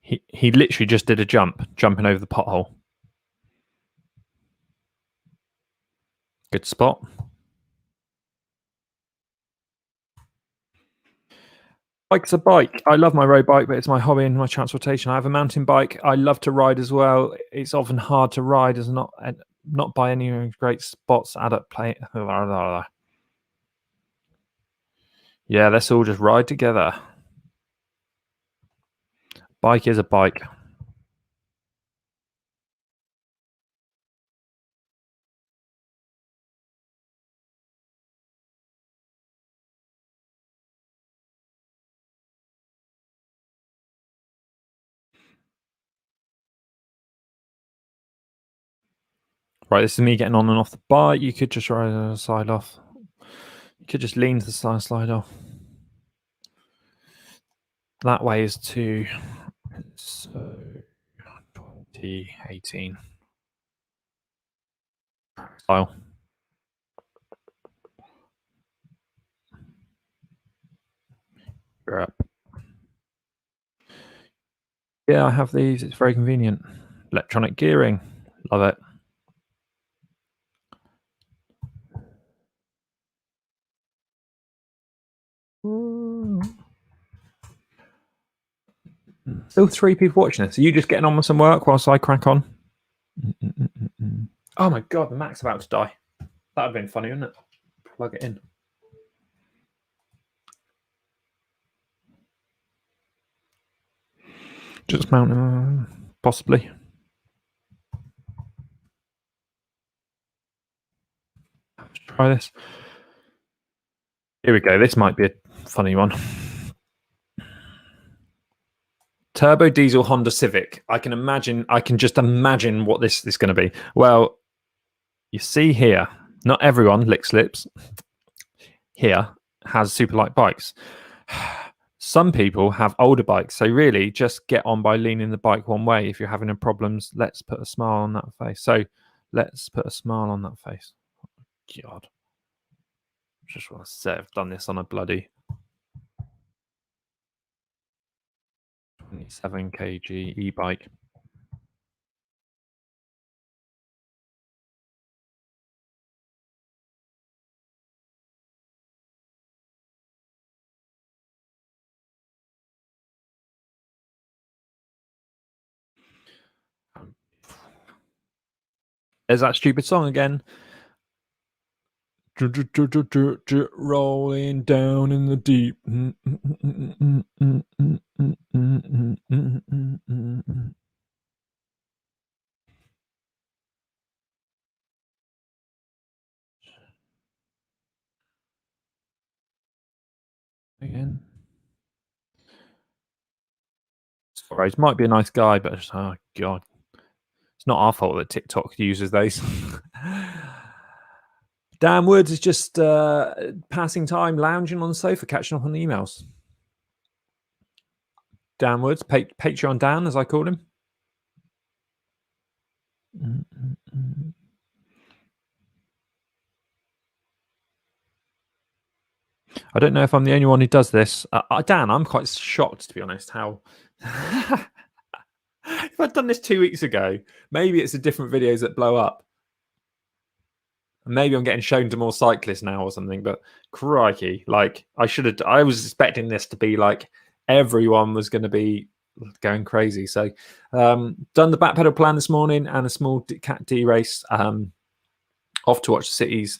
He literally just did a jumping over the pothole. Good spot. Bike's a bike. I love my road bike, but it's my hobby and my transportation. I have a mountain bike. I love to ride as well. It's often hard to ride as not by any great spots. Adult play. Yeah, let's all just ride together. Bike is a bike. Right, this is me getting on and off the bike. You could just ride the side off. You could just lean to the side, slide off. That way is to 2018 style. You're up. Yeah, I have these. It's very convenient. Electronic gearing. Love it. Still 3 people watching this. Are you just getting on with some work whilst I crack on? Oh my god, the Mac's about to die. That would have been funny, wouldn't it? Plug it in. Just mount, possibly. Let's try this. Here we go. This might be a funny one. Turbo diesel Honda Civic. I can just imagine what this is going to be. Well, you see here, not everyone, lick slips, here has super light bikes. Some people have older bikes, so really just get on by leaning the bike one way. If you're having any problems, let's put a smile on that face. So let's put a smile on that face. God. Just want to say I've done this on a bloody 27 kg e-bike. There's that stupid song again. Rolling down in the deep. Again. Sorry, he might be a nice guy, but oh god, it's not our fault that TikTok uses those. Dan Woods is just passing time, lounging on the sofa, catching up on the emails. Dan Woods, Patreon Dan, as I call him. I don't know if I'm the only one who does this. Dan, I'm quite shocked, to be honest, how... If I'd done this 2 weeks ago, maybe it's the different videos that blow up. Maybe I'm getting shown to more cyclists now or something, but crikey, like I was expecting this to be like everyone was going to be going crazy. So done the back pedal plan this morning and a small cat D race. Off to watch the cities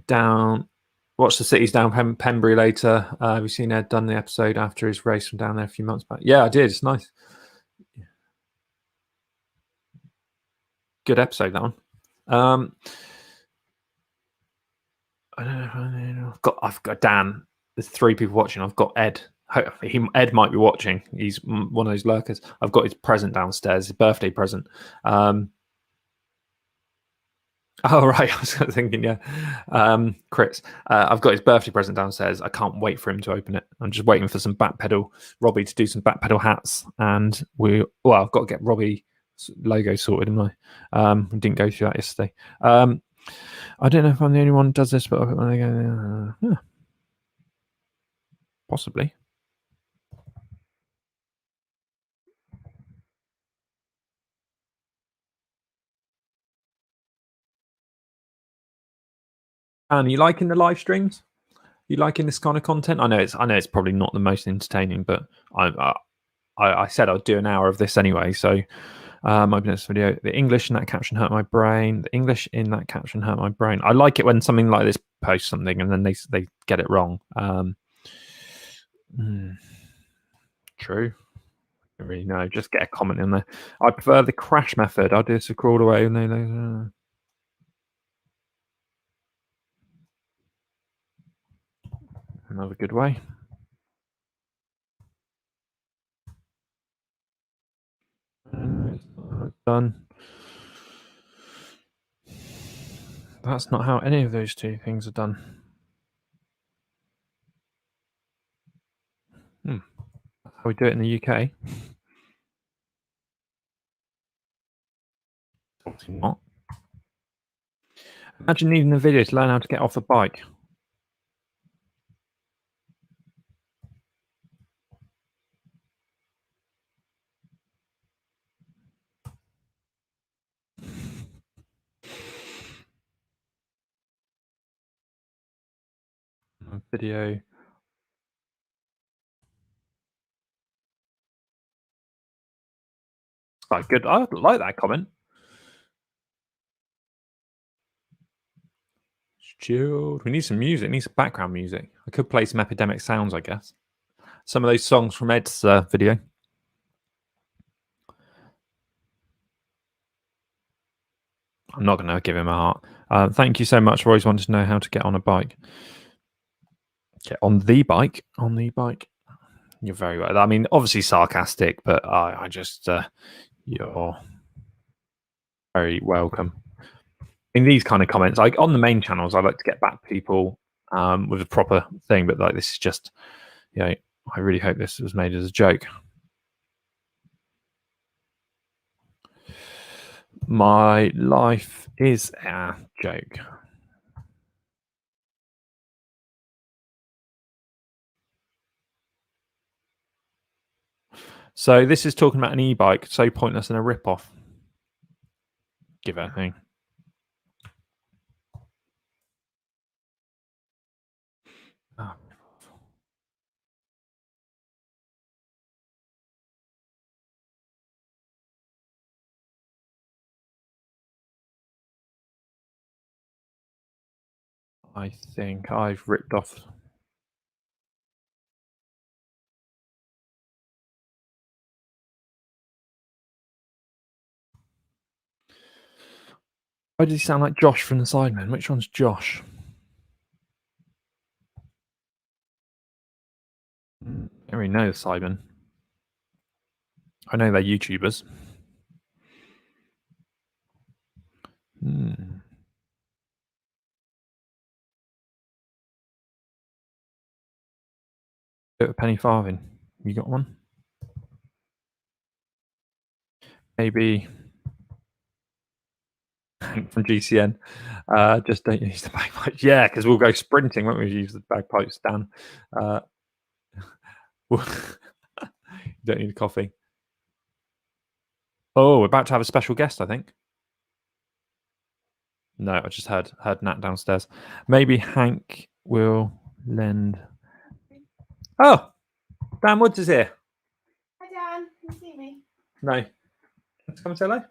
down Pembury later. We've seen Ed done the episode after his race from down there a few months back. Yeah, I did. It's nice. Good episode, that one. I don't know. I've got Dan. There's 3 people watching. I've got Ed. Ed might be watching. He's one of those lurkers. I've got his present downstairs, his birthday present. Oh, right. I was thinking, yeah. Chris, I've got his birthday present downstairs. I can't wait for him to open it. I'm just waiting for some back pedal, Robbie to do some back pedal hats. And I've got to get Robbie logo sorted, haven't I? We didn't go through that yesterday. I don't know if I'm the only one who does this, but yeah. Possibly. And are you liking the live streams? You liking this kind of content? I know it's probably not the most entertaining, but I said I'd do an hour of this anyway. So open this video. The English in that caption hurt my brain. The English in that caption hurt my brain. I like it when something like this posts something and then they get it wrong. True. I don't really know. Just get a comment in there. I prefer the crash method. I'll do this a crawl away. Another good way. Done. That's not how any of those two things are done. That's how we do it in the UK. Not. Imagine needing a video to learn how to get off the bike. Video. Quite good. I like that comment. Chilled. We need some music. We need some background music. I could play some Epidemic Sounds, I guess. Some of those songs from Ed's video. I'm not going to give him a heart. Thank you so much. I always wanted to know how to get on a bike. Get on the bike. On the bike. You're very well. I mean, obviously sarcastic, but I just you're very welcome. In these kind of comments, like on the main channels, I like to get back to people with a proper thing, but like this is just, you know, I really hope this was made as a joke. My life is a joke. So this is talking about an e-bike, so pointless and a rip-off. Give it a thing. Oh. I think I've ripped off. Why does he sound like Josh from the Sidemen? Which one's Josh? I don't really know the Sidemen. I know they're YouTubers. Bit of penny farthing. You got one? Maybe from GCN. Just don't use the bagpipes. Yeah, because we'll go sprinting, won't we? Use the bagpipes, Dan. You don't need a coffee. Oh, we're about to have a special guest, I think. No, I just heard Nat downstairs. Maybe Hank will lend. Oh, Dan Woods is here. Hi, Dan. Can you see me? No. Let's come and say hello.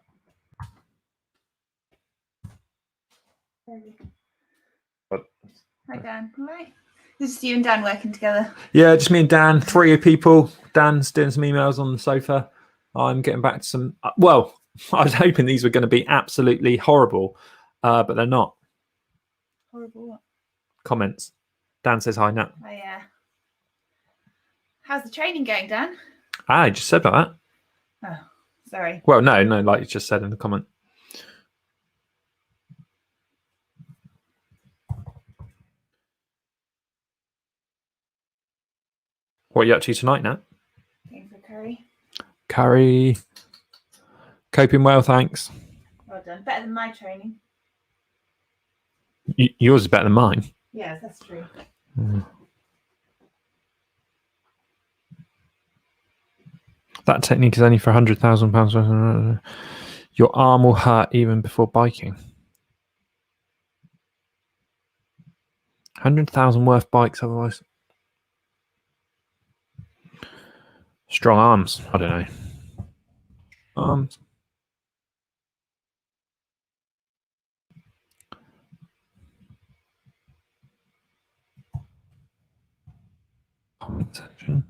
Hi, Dan. All right. This is you and Dan working together. Yeah, just me and Dan, 3 people. Dan's doing some emails on the sofa. I'm getting back to some. Well, I was hoping these were going to be absolutely horrible, but they're not. Horrible what? Comments. Dan says hi, Nat. Oh, yeah. How's the training going, Dan? I just said about that. Oh, sorry. Well, no, like you just said in the comment. What are you up to tonight, Nat? Going for curry. Curry. Coping well, thanks. Well done. Better than my training. Yours is better than mine. Yes, that's true. That technique is only for £100,000. Your arm will hurt even before biking. 100,000 worth bikes otherwise. Strong arms. I don't know. Arms. Comment section.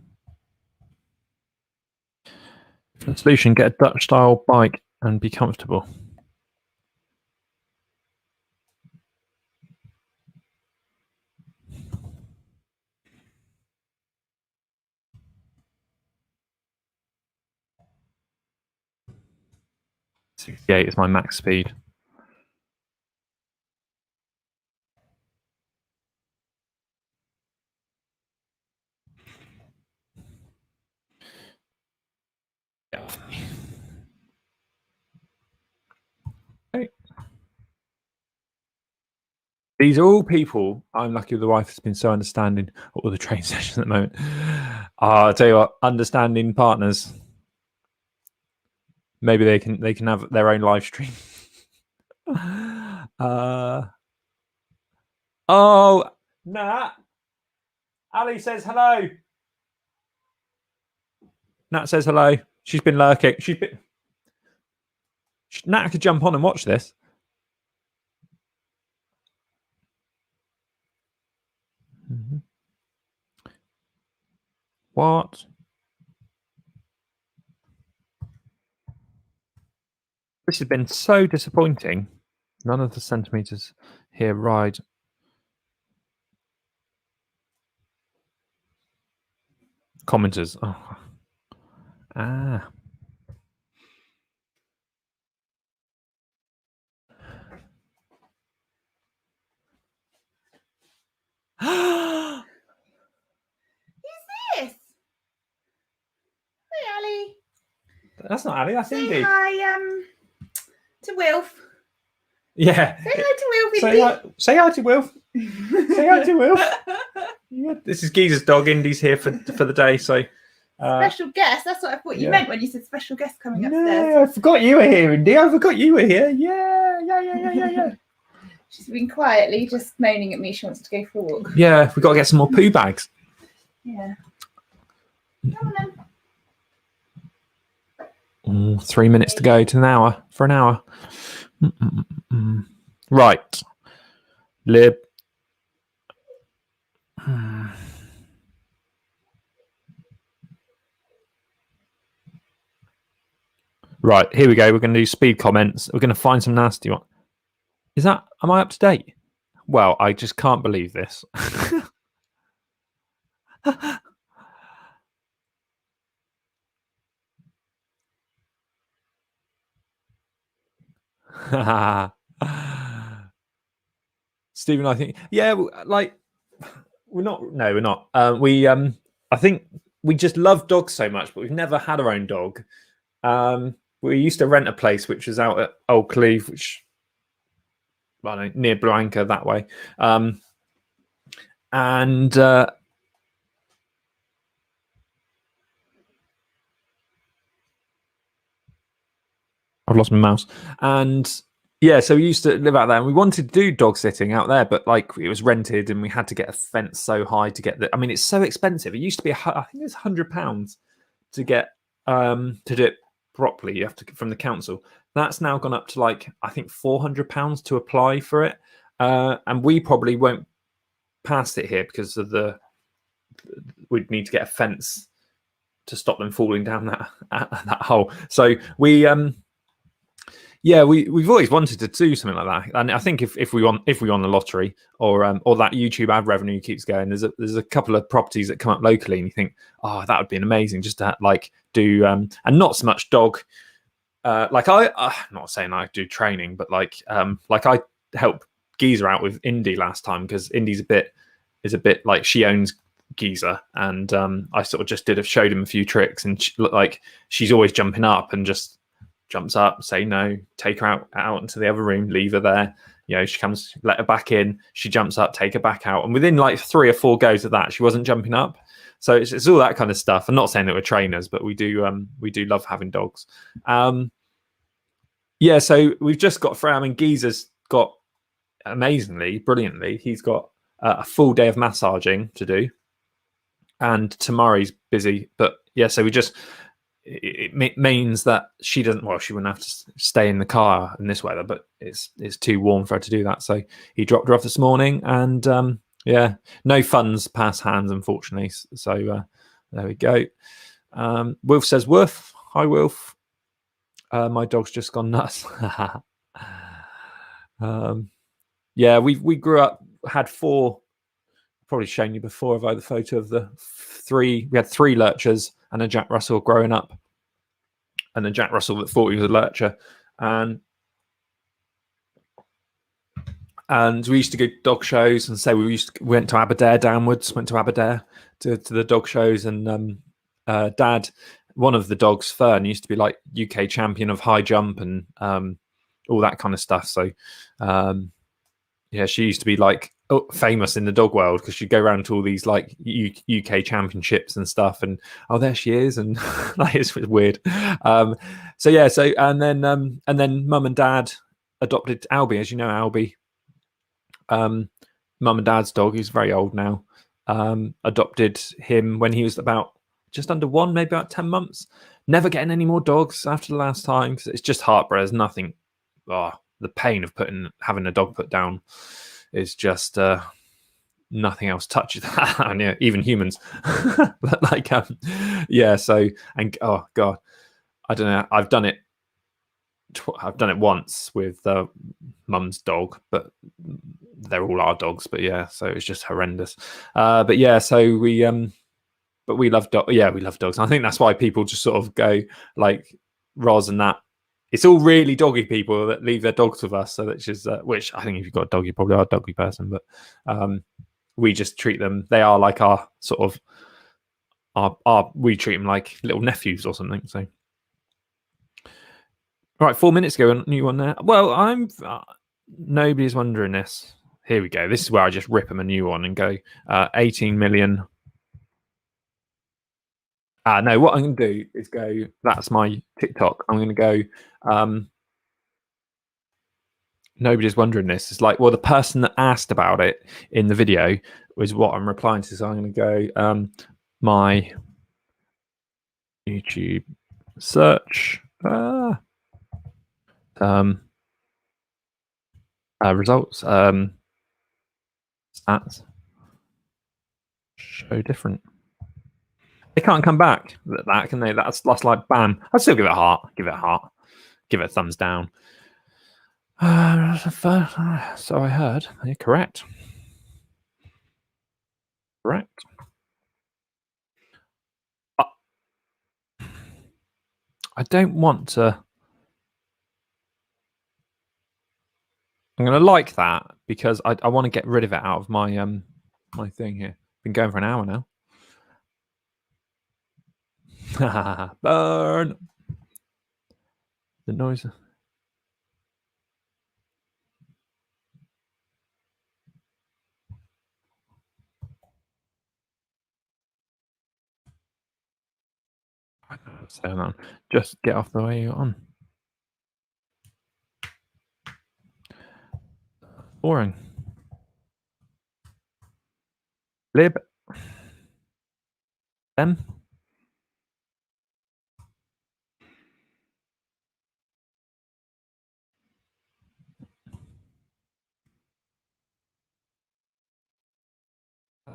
For the solution, get a Dutch style bike and be comfortable. .68 is my max speed. Yeah. Okay. These are all people. I'm lucky the wife has been so understanding at all the train sessions at the moment. I'll tell you what, understanding partners. Maybe they can have their own live stream. Oh, Nat. Ali says hello. Nat says hello. She's been lurking. Nat could jump on and watch this. Mm-hmm. What? This has been so disappointing. None of the centimeters here ride. Commenters. Oh. Ah. Who's this? Hey, Ali. That's not Ali, that's Indy. Say hi to Wilf. Yeah. Say hi to Wilf, Indy. Say hi to Wilf. Say hi to Wilf. Yeah, this is Geezer's dog. Indy's here for the day, so special guest. That's what I thought you meant when you said special guest coming upstairs. No, I forgot you were here, Indy. I forgot you were here. Yeah. She's been quietly just moaning at me. She wants to go for a walk. Yeah, we've got to get some more poo bags. Yeah. Come on then. 3 minutes to go to an hour. For an hour. Right. Lib. Right, here we go. We're going to do speed comments. We're going to find some nasty one. Am I up to date? Well, I just can't believe this. Stephen, I think, yeah, like we're not. No, we're not. I think we just love dogs so much, but we've never had our own dog. We used to rent a place which was out at Old Cleve, which I don't know, near Blanca that way, and I've lost my mouse. And yeah, so we used to live out there, and we wanted to do dog sitting out there, but like it was rented, and we had to get a fence so high to get the. I mean, it's so expensive. It used to be, I think it's £100 to get to do it properly. You have to from the council. That's now gone up to like I think £400 to apply for it, and we probably won't pass it here because of we'd need to get a fence to stop them falling down that hole. So we've always wanted to do something like that, and I think if we won the lottery or that YouTube ad revenue keeps going, there's a couple of properties that come up locally, and you think, oh, that would be amazing just to like do and not so much dog. Like I'm not saying I do training, but like I helped Geezer out with Indy last time because Indy's is a bit like she owns Geezer, and I sort of just showed him a few tricks, and she's always jumping up and just jumps up, say no, take her out into the other room, leave her there. You know, she comes, let her back in, she jumps up, take her back out, and within like 3 or 4 goes of that, she wasn't jumping up. So it's all that kind of stuff. I'm not saying that we're trainers, but we do love having dogs. So we've just got Geezer's got amazingly, brilliantly, he's got a full day of massaging to do, and Tamari's busy. But yeah, so it means that she doesn't. Well, she wouldn't have to stay in the car in this weather, but it's too warm for her to do that. So he dropped her off this morning, and yeah, no funds pass hands, unfortunately. So there we go. Wilf says, "Woof, hi Wilf. My dog's just gone nuts." Yeah, we grew up, had 4. Probably shown you before. I've had the photo of the 3. We had 3 lurchers and a Jack Russell growing up, and a Jack Russell that thought he was a lurcher, and we used to go to dog shows, and say we went to Aberdare downwards, went to Aberdare to the dog shows, and Dad, one of the dogs, Fern, used to be like UK champion of high jump and all that kind of stuff. So yeah, she used to be like famous in the dog world because she'd go around to all these like UK championships and stuff, and there she is, and like it's weird. So yeah, and then Mum and Dad adopted Albie, as you know, Albie. Mum and Dad's dog, he's very old now. Adopted him when he was about just under 1, maybe about 10 months. Never getting any more dogs after the last time because it's just heartbreak. There's nothing. The pain of having a dog put down is just nothing else touches that. And yeah, even humans. But like yeah. So, and oh god, I don't know. I've done it once with Mum's dog, but they're all our dogs. But yeah, so it's just horrendous. But yeah, so but we love dogs. Yeah, we love dogs. And I think that's why people just sort of go like, rather than that, it's all really doggy people that leave their dogs with us. So that's just which I think if you've got a dog, you probably are a doggy person. But we just treat them. They are like our sort of our. We treat them like little nephews or something. So. Right, 4 minutes ago, a new one there. Well, I'm nobody's wondering this. Here we go. This is where I just rip them a new one and go 18 million. No, what I'm going to do is go. That's my TikTok. I'm going to go. Nobody's wondering this. It's like, well, the person that asked about it in the video was what I'm replying to. So I'm going to go my YouTube search. Results. Stats. Show different. They can't come back. That can they? That's like bam. I'd still give it a heart. Give it a heart. Give it a thumbs down. So I heard. You're correct. Correct. I don't want to. I'm going to like that because I want to get rid of it out of my my thing here. Been going for an hour now. Burn. The noise. So just get off the way you're on. Boring. Lib. Them.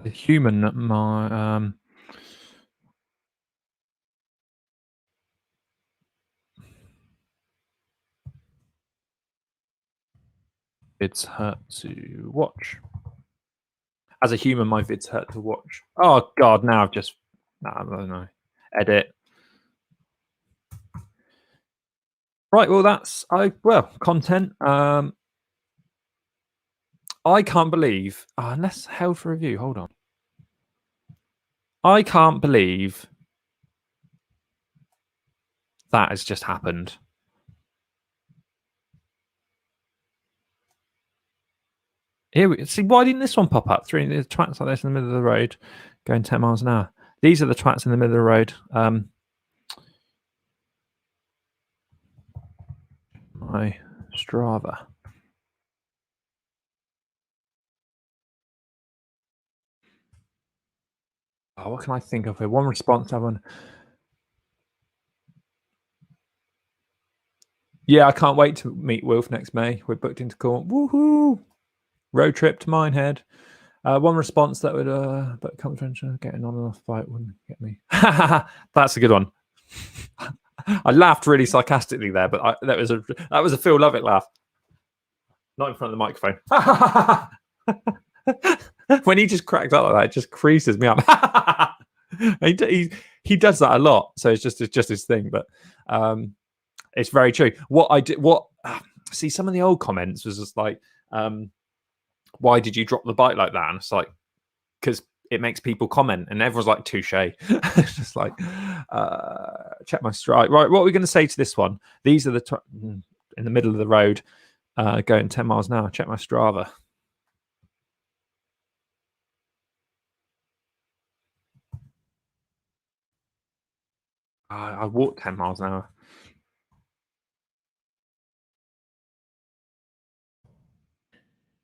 The human. My It's hurt to watch. As a human, my vids hurt to watch. Oh god, now I've just I don't know. Edit. Right, well that's content. I can't believe unless held for review. Hold on. I can't believe that has just happened. Here we see. Why didn't this one pop up? 3 twats like this in the middle of the road, going 10 miles an hour. These are the twats in the middle of the road. My Strava. Oh, what can I think of here? One response, everyone. Yeah, I can't wait to meet Wilf next May. We're booked into court. Woohoo! Road trip to Minehead. One response that would, but comprehension getting on and off fight wouldn't get me. That's a good one. I laughed really sarcastically there, but that was a Phil Lovett laugh. Not in front of the microphone. When he just cracks up like that, it just creases me up. he does that a lot, so it's just his thing. But it's very true. See, some of the old comments was just like, why did you drop the bike like that? And it's like, because it makes people comment, and everyone's like, touche. It's just like, check my stride. Right, what are we going to say to this one? These are in the middle of the road, going 10 miles an hour. Check my Strava. I walked 10 miles an hour.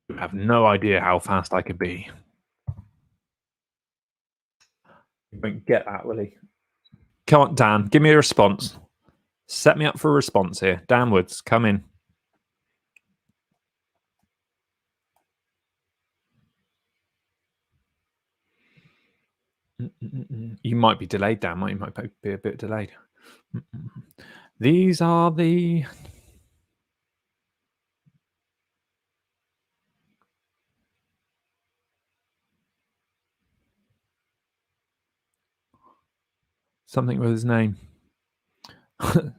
You have no idea how fast I could be. You won't get that, will he? Come on, Dan, give me a response. Set me up for a response here. Dan Woods, come in. You might be delayed, Dan. You might be a bit delayed. These are the... Something with his name.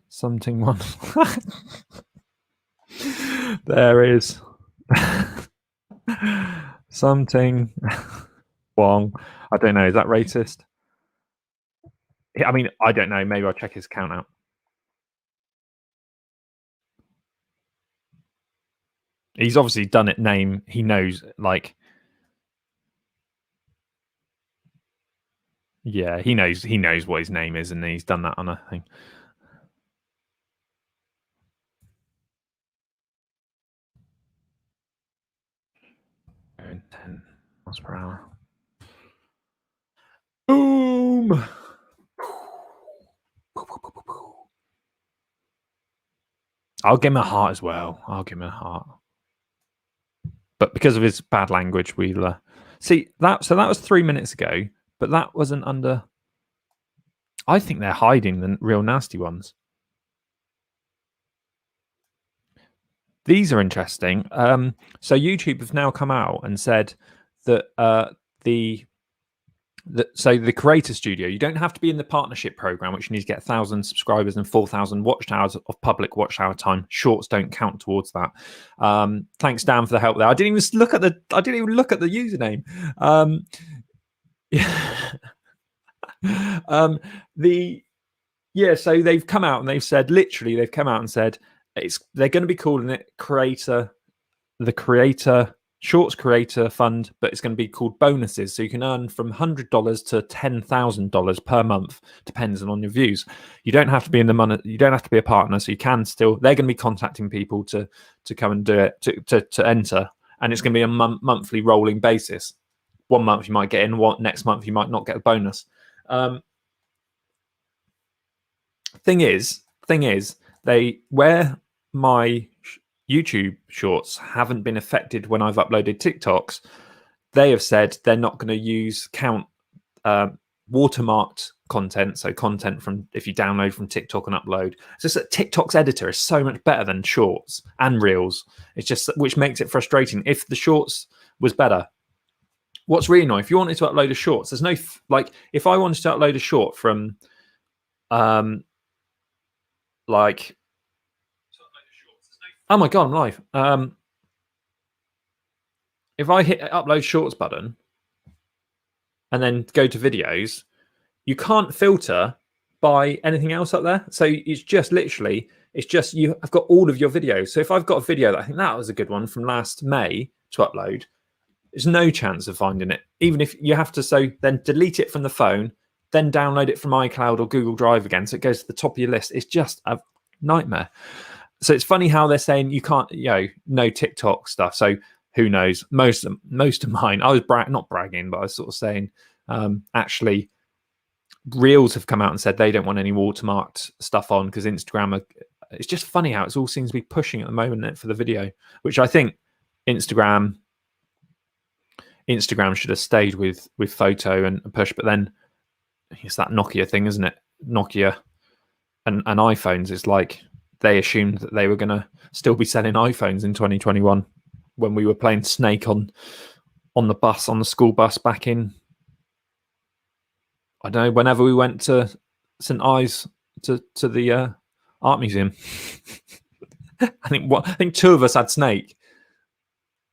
Something one. There is. Something Wong. I don't know. Is that racist? I mean, I don't know. Maybe I'll check his account out. He's obviously done it name. He knows, like... Yeah, he knows what his name is, and he's done that on a thing. Going 10 miles per hour. Boom! I'll give him a heart as well. I'll give him a heart. But because of his bad language, we'll see that. So that was 3 minutes ago, but that wasn't under. I think they're hiding the real nasty ones. These are interesting. So YouTube have now come out and said that so the Creator Studio, you don't have to be in the partnership program, which you need to get 1,000 subscribers and 4,000 watch hours of public watch hour time. Shorts don't count towards that. Thanks, Dan, for the help there. I didn't even look at the username. So they've come out and they've said, literally, they've come out and said they're going to be calling it the Creator Shorts Creator Fund, but it's going to be called bonuses. So you can earn from $100 to $10,000 per month, depends on your views. You don't have to be in the money. You don't have to be a partner, so you can still. They're going to be contacting people to come and do it to enter, and it's going to be a monthly rolling basis. 1 month you might get in, next month you might not get a bonus. Thing is, where my YouTube shorts haven't been affected when I've uploaded TikToks, they have said they're not going to use count watermarked content, so content from if you download from TikTok and upload. It's just that TikTok's editor is so much better than shorts and reels. It's just, which makes it frustrating. If the shorts was better, what's really annoying, if you wanted to upload a shorts, there's no like if I wanted to upload a short from like, oh my god, I'm live. If I hit upload shorts button and then go to videos, you can't filter by anything else up there. So it's just literally, I've got all of your videos. So if I've got a video that I think that was a good one from last May to upload, there's no chance of finding it. Even if you have to, so then delete it from the phone, then download it from iCloud or Google Drive again, so it goes to the top of your list. It's just a nightmare. So it's funny how they're saying you can't, no TikTok stuff. So who knows? Most of mine, I was not bragging, but I was sort of saying Actually, Reels have come out and said they don't want any watermarked stuff on because Instagram it's just funny how it all seems to be pushing at the moment for the video, which I think Instagram should have stayed with photo and push, but then it's that Nokia thing, isn't it? Nokia and iPhones. It's like they assumed that they were going to still be selling iPhones in 2021 when we were playing Snake on the school bus back in, I don't know, whenever we went to St Ives to the art museum. I think two of us had Snake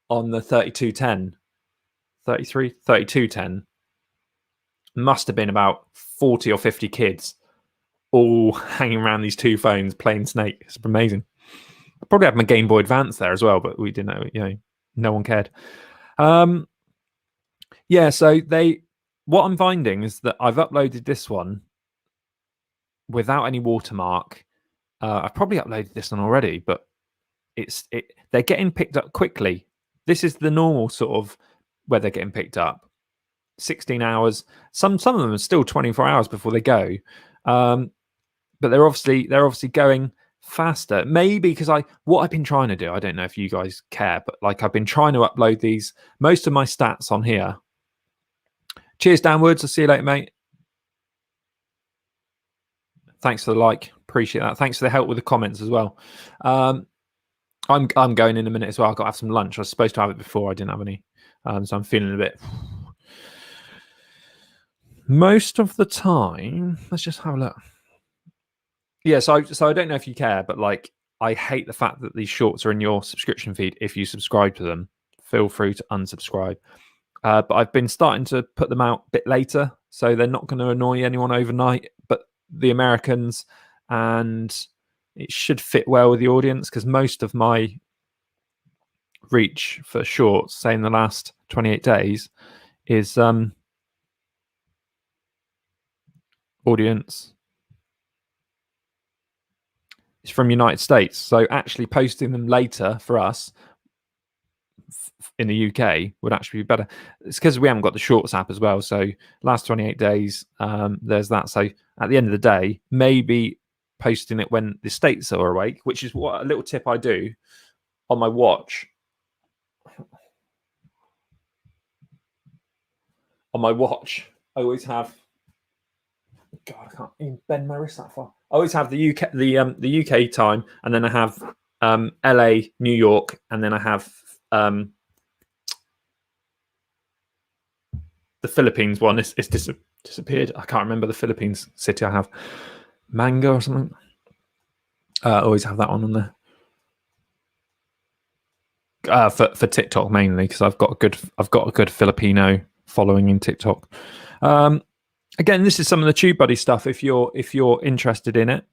on the 3210. Must have been about 40 or 50 kids all hanging around these two phones playing Snake. It's amazing. I probably had my Game Boy Advance there as well, but we didn't know, no one cared. Yeah, so what I'm finding is that I've uploaded this one without any watermark. I've probably uploaded this one already, but they're getting picked up quickly. This is the normal sort of where they're getting picked up. 16 hours. Some of them are still 24 hours before they go. But they're obviously going faster. Maybe because what I've been trying to do, I don't know if you guys care, but like I've been trying to upload most of my stats on here. Cheers, Downwards. I'll see you later, mate. Thanks for the like. Appreciate that. Thanks for the help with the comments as well. I'm going in a minute as well. I've got to have some lunch. I was supposed to have it before. I didn't have any. So I'm feeling a bit. Most of the time, let's just have a look. Yeah, so I don't know if you care, but like I hate the fact that these shorts are in your subscription feed. If you subscribe to them, feel free to unsubscribe. But I've been starting to put them out a bit later, so they're not going to annoy anyone overnight, but the Americans, and it should fit well with the audience because most of my reach for shorts, say in the last 28 days, is audience is from United States. So actually posting them later for us in the UK would actually be better. It's because we haven't got the Shorts app as well. So last 28 days, there's that. So at the end of the day, maybe posting it when the States are awake, which is what a little tip I do on my watch. On my watch, I always have. God, I can't even bend my wrist that far. I always have the UK time, and then I have LA, New York, and then I have the Philippines one. It's disappeared. I can't remember the Philippines city I have. Mango or something. I always have that one on there. For TikTok mainly because I've got a good Filipino following in TikTok. Again, this is some of the TubeBuddy stuff. If you're interested in it,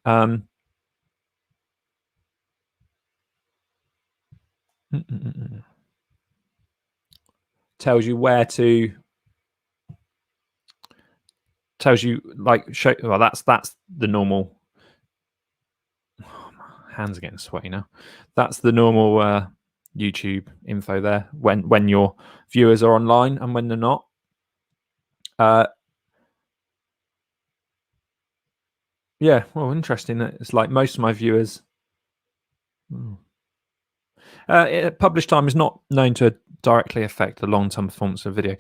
tells you where to. Tells you like show. Well, that's the normal. Oh, my hands are getting sweaty now. That's the normal YouTube info there when your viewers are online and when they're not. Yeah, well, interesting. It's like most of my viewers. Publish time is not known to directly affect the long-term performance of a video.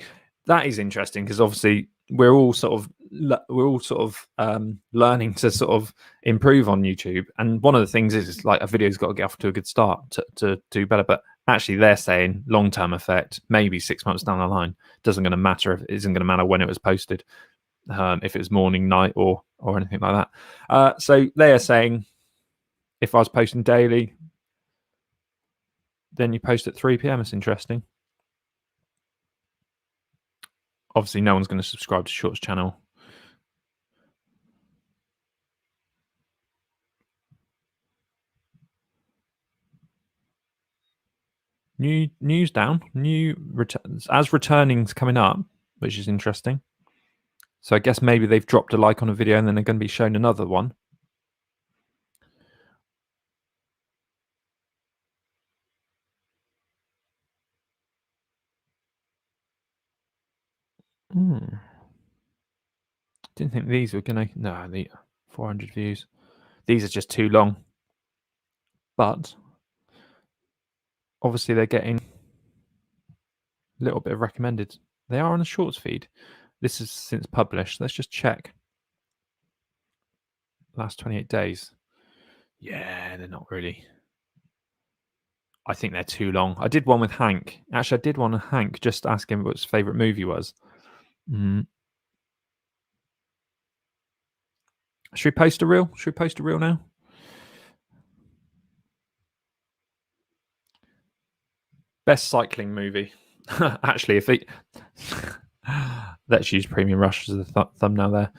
That is interesting because obviously we're all sort of learning to sort of improve on YouTube, and one of the things is like a video's got to get off to a good start to do better. But actually, they're saying long-term effect, maybe 6 months down the line, isn't going to matter when it was posted, if it was morning, night, or anything like that. So they are saying if I was posting daily, then you post at 3 p.m. It's interesting. Obviously, no one's going to subscribe to Shorts channel. News down. New returns as returning's coming up, which is interesting. So I guess maybe they've dropped a like on a video and then they're going to be shown another one. Didn't think these were gonna. No, the 400 views. These are just too long. But obviously they're getting a little bit of recommended. They are on a shorts feed. This is since published. Let's just check. Last 28 days. Yeah, they're not really. I think they're too long. I did one with Hank. Actually, I did one with Hank, just ask him what his favourite movie was. Should we post a reel? Should we post a reel now? Best cycling movie. Actually, if it let's use Premium Rush as the thumbnail there.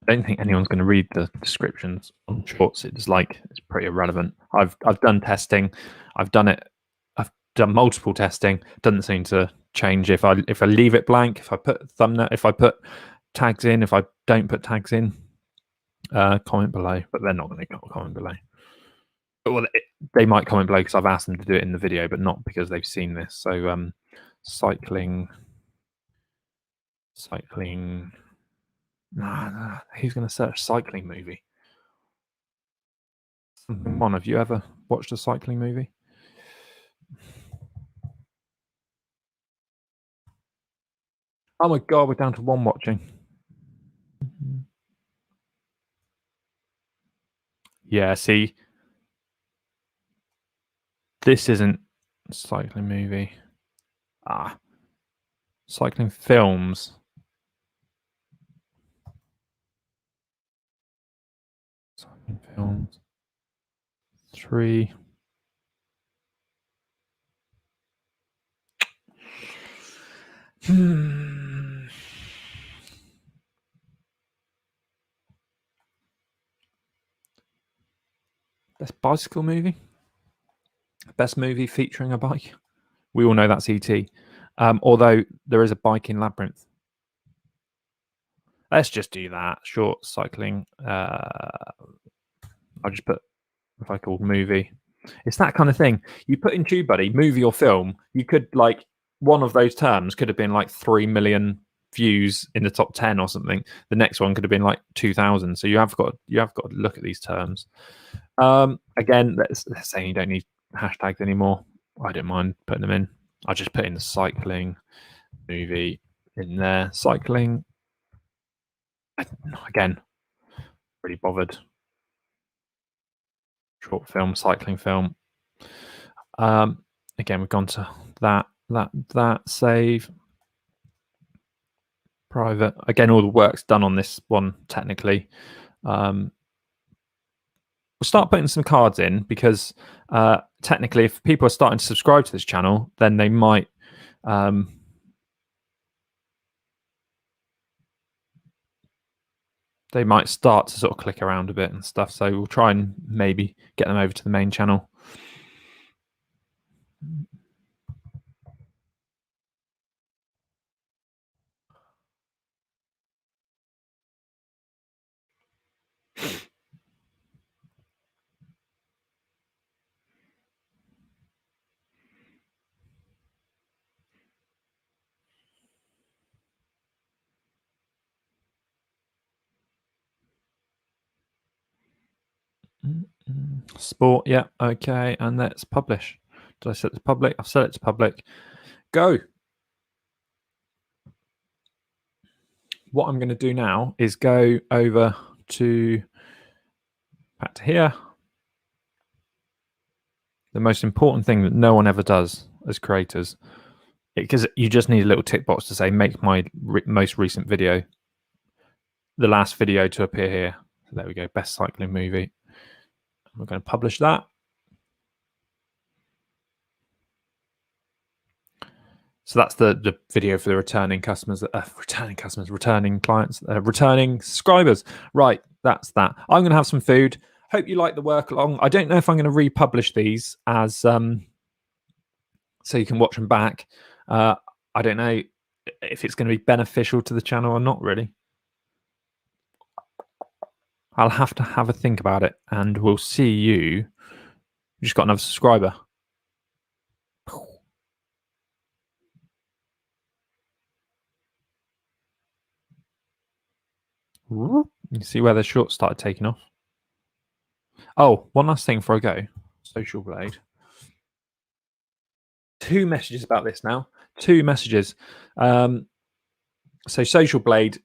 I don't think anyone's going to read the descriptions on shorts. It's pretty irrelevant. I've done testing. I've done multiple testing. Doesn't seem to change if I leave it blank. If I put thumbnail, if I put tags in, if I don't put tags in, comment below. But they're not going to comment below. Well, they might comment below because I've asked them to do it in the video, but not because they've seen this. So cycling. Nah, who's going to search cycling movie? One, have you ever watched a cycling movie? Oh my god, we're down to one watching. Yeah, see, this isn't a cycling movie. Cycling films. Cycling films. 3. Best bicycle movie? Best movie featuring a bike? We all know that's E.T. Although there is a bike in Labyrinth. Let's just do that. Short cycling. I'll just put if I called movie. It's that kind of thing. You put in TubeBuddy, movie or film, you could one of those terms could have been 3 million views in the top 10 or something. The next one could have been 2,000. So you have got to look at these terms. Again, let's say you don't need hashtags anymore. I don't mind putting them in. I'll just put in the cycling movie in there. Cycling. Again, really bothered. Short film, cycling film. Again, we've gone to that save. Private. Again, all the work's done on this one technically. We'll start putting some cards in because technically if people are starting to subscribe to this channel, then they might start to sort of click around a bit and stuff. So we'll try and maybe get them over to the main channel. Sport, yeah, okay, and let's publish. Did I set it to public? I've set it to public. Go. What I'm going to do now is go over to back to here. The most important thing that no one ever does as creators, because you just need a little tick box to say make my most recent video, the last video to appear here. So there we go, best cycling movie. We're going to publish that. So that's the video for the returning customers, returning clients, returning subscribers. Right, that's that. I'm going to have some food. Hope you like the work along. I don't know if I'm going to republish these as so you can watch them back. I I don't know if it's going to be beneficial to the channel or not, really. I'll have to have a think about it, and we'll see you. We just got another subscriber. You see where the shorts started taking off. Oh, one last thing before I go. Social Blade. 2 messages about this now. 2 messages. So Social Blade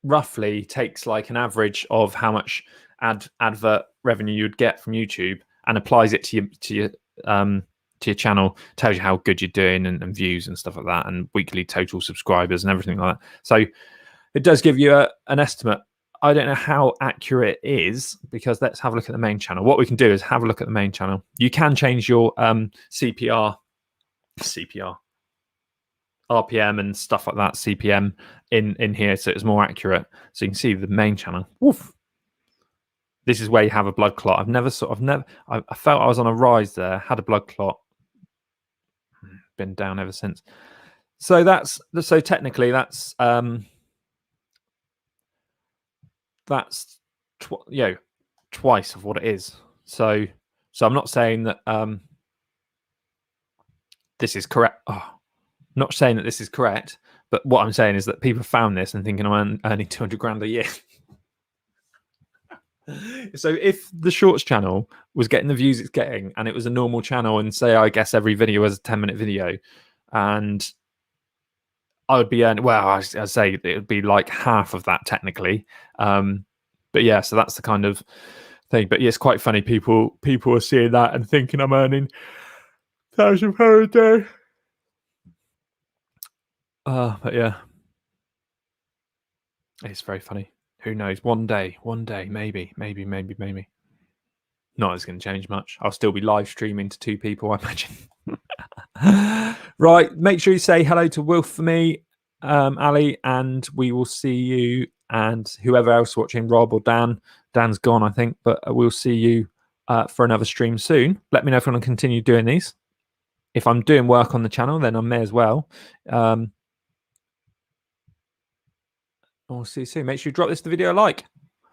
roughly takes like an average of how much advert revenue you'd get from YouTube and applies it to your channel, tells you how good you're doing and views and stuff like that, and weekly total subscribers and everything like that. So it does give you an estimate. I don't know how accurate it is, because let's have a look at the main channel. What we can do is have a look at the main channel. You can change your CPR, RPM and stuff like that, CPM in here, so it's more accurate. So you can see the main channel. Woof. This is where you have a blood clot. I felt I was on a rise there, had a blood clot, been down ever since. So technically that's twice of what it is. So I'm not saying that this is correct. Not saying that this is correct, but what I'm saying is that people found this and thinking I'm earning 200 grand a year. So if the shorts channel was getting the views it's getting, and it was a normal channel, and say I guess every video was a 10-minute video, and I would be earning, well, I say it would be like half of that technically. But yeah, so that's the kind of thing. But yeah, it's quite funny. People are seeing that and thinking I'm earning £1,000 a day. But yeah, it's very funny. Who knows? One day, maybe. Not as going to change much. I'll still be live streaming to 2 people, I imagine. Right, make sure you say hello to Wilf for me, Ali, and we will see you and whoever else watching, Rob or Dan. Dan's gone, I think, but we'll see you for another stream soon. Let me know if I want to continue doing these. If I'm doing work on the channel, then I may as well. We'll see you soon. Make sure you drop this video a like.